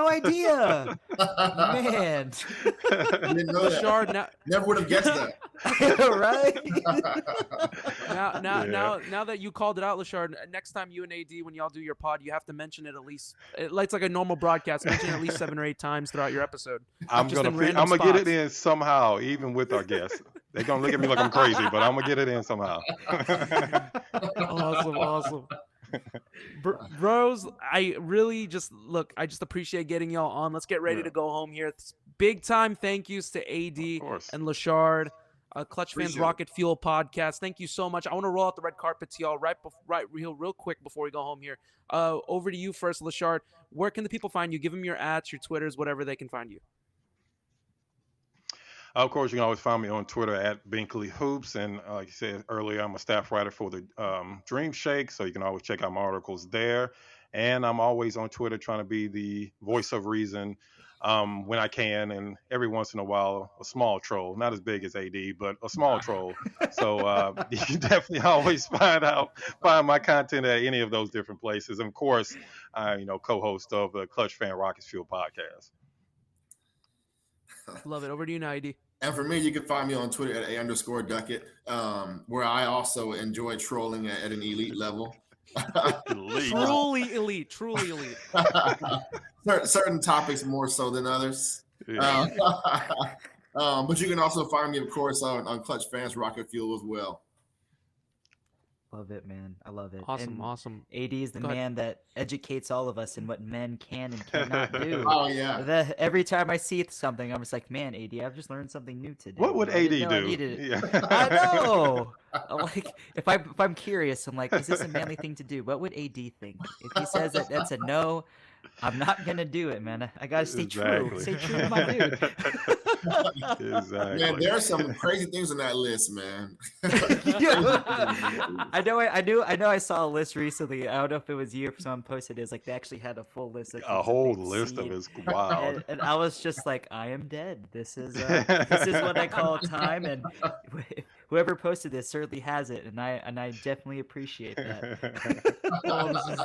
idea. Man. I didn't know that. Never would have guessed that. Right? Now that you called it out, Lachard, next time you and AD, when y'all do your pod, you have to mention it at least. It's like a normal broadcast. Mention it at least 7 or 8 times throughout your episode. I'm gonna get it in somehow, even with our guests. They're gonna look at me like I'm crazy, but I'm gonna get it in somehow. Awesome. Bros, I just appreciate getting y'all on. Let's get ready to go home here. Big time thank yous to AD and Lachard, ClutchFans Rocket Fuel Podcast. Thank you so much. I want to roll out the red carpet to y'all real quick before we go home here. Over to you first, Lachard. Where can the people find you? Give them your @, your Twitters, whatever they can find you. Of course, you can always find me on Twitter at Binkley Hoops. And like you said earlier, I'm a staff writer for the Dream Shake, so you can always check out my articles there. And I'm always on Twitter trying to be the voice of reason when I can, and every once in a while, a small troll, not as big as AD, but a small troll. So you can definitely always find my content at any of those different places. And of course, I co-host of the ClutchFans Rocket Fuel Podcast. Love it. Over to you now, AD. And for me, you can find me on Twitter at _Duckett, where I also enjoy trolling at an elite level. Truly elite. Certain topics more so than others. Yeah. But you can also find me, of course, on ClutchFans Rocket Fuel as well. Love it, man. I love it. Awesome. AD is the man that educates all of us in what men can and cannot do. Oh, yeah. Every time I see something, I'm just like, man, AD, I've just learned something new today. What would AD do? Yeah. I know. I'm like, if I'm curious, I'm like, is this a manly thing to do? What would AD think? If he says that that's a no, I'm not going to do it, man. I got to stay true. Stay true to my dude. Exactly. Man, there are some crazy things on that list, man. I know. I saw a list recently. I don't know if it was you or someone posted it. It's like they actually had a full list of a whole list of it's wild. And I was just like, I am dead. This is what I call time. And whoever posted this certainly has it, and I definitely appreciate that. Oh, this is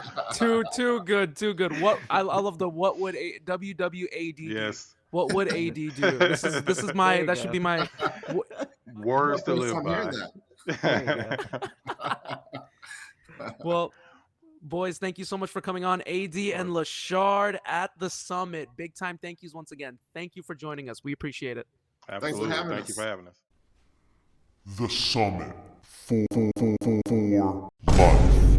too good. What I love the what would WWAD do? Yes. What would AD do? This is my that should be my words to live by. Well, boys, thank you so much for coming on. AD and Lachard at the summit. Big time thank yous once again. Thank you for joining us. We appreciate it. Absolutely. Thank you for having us. The summit for life.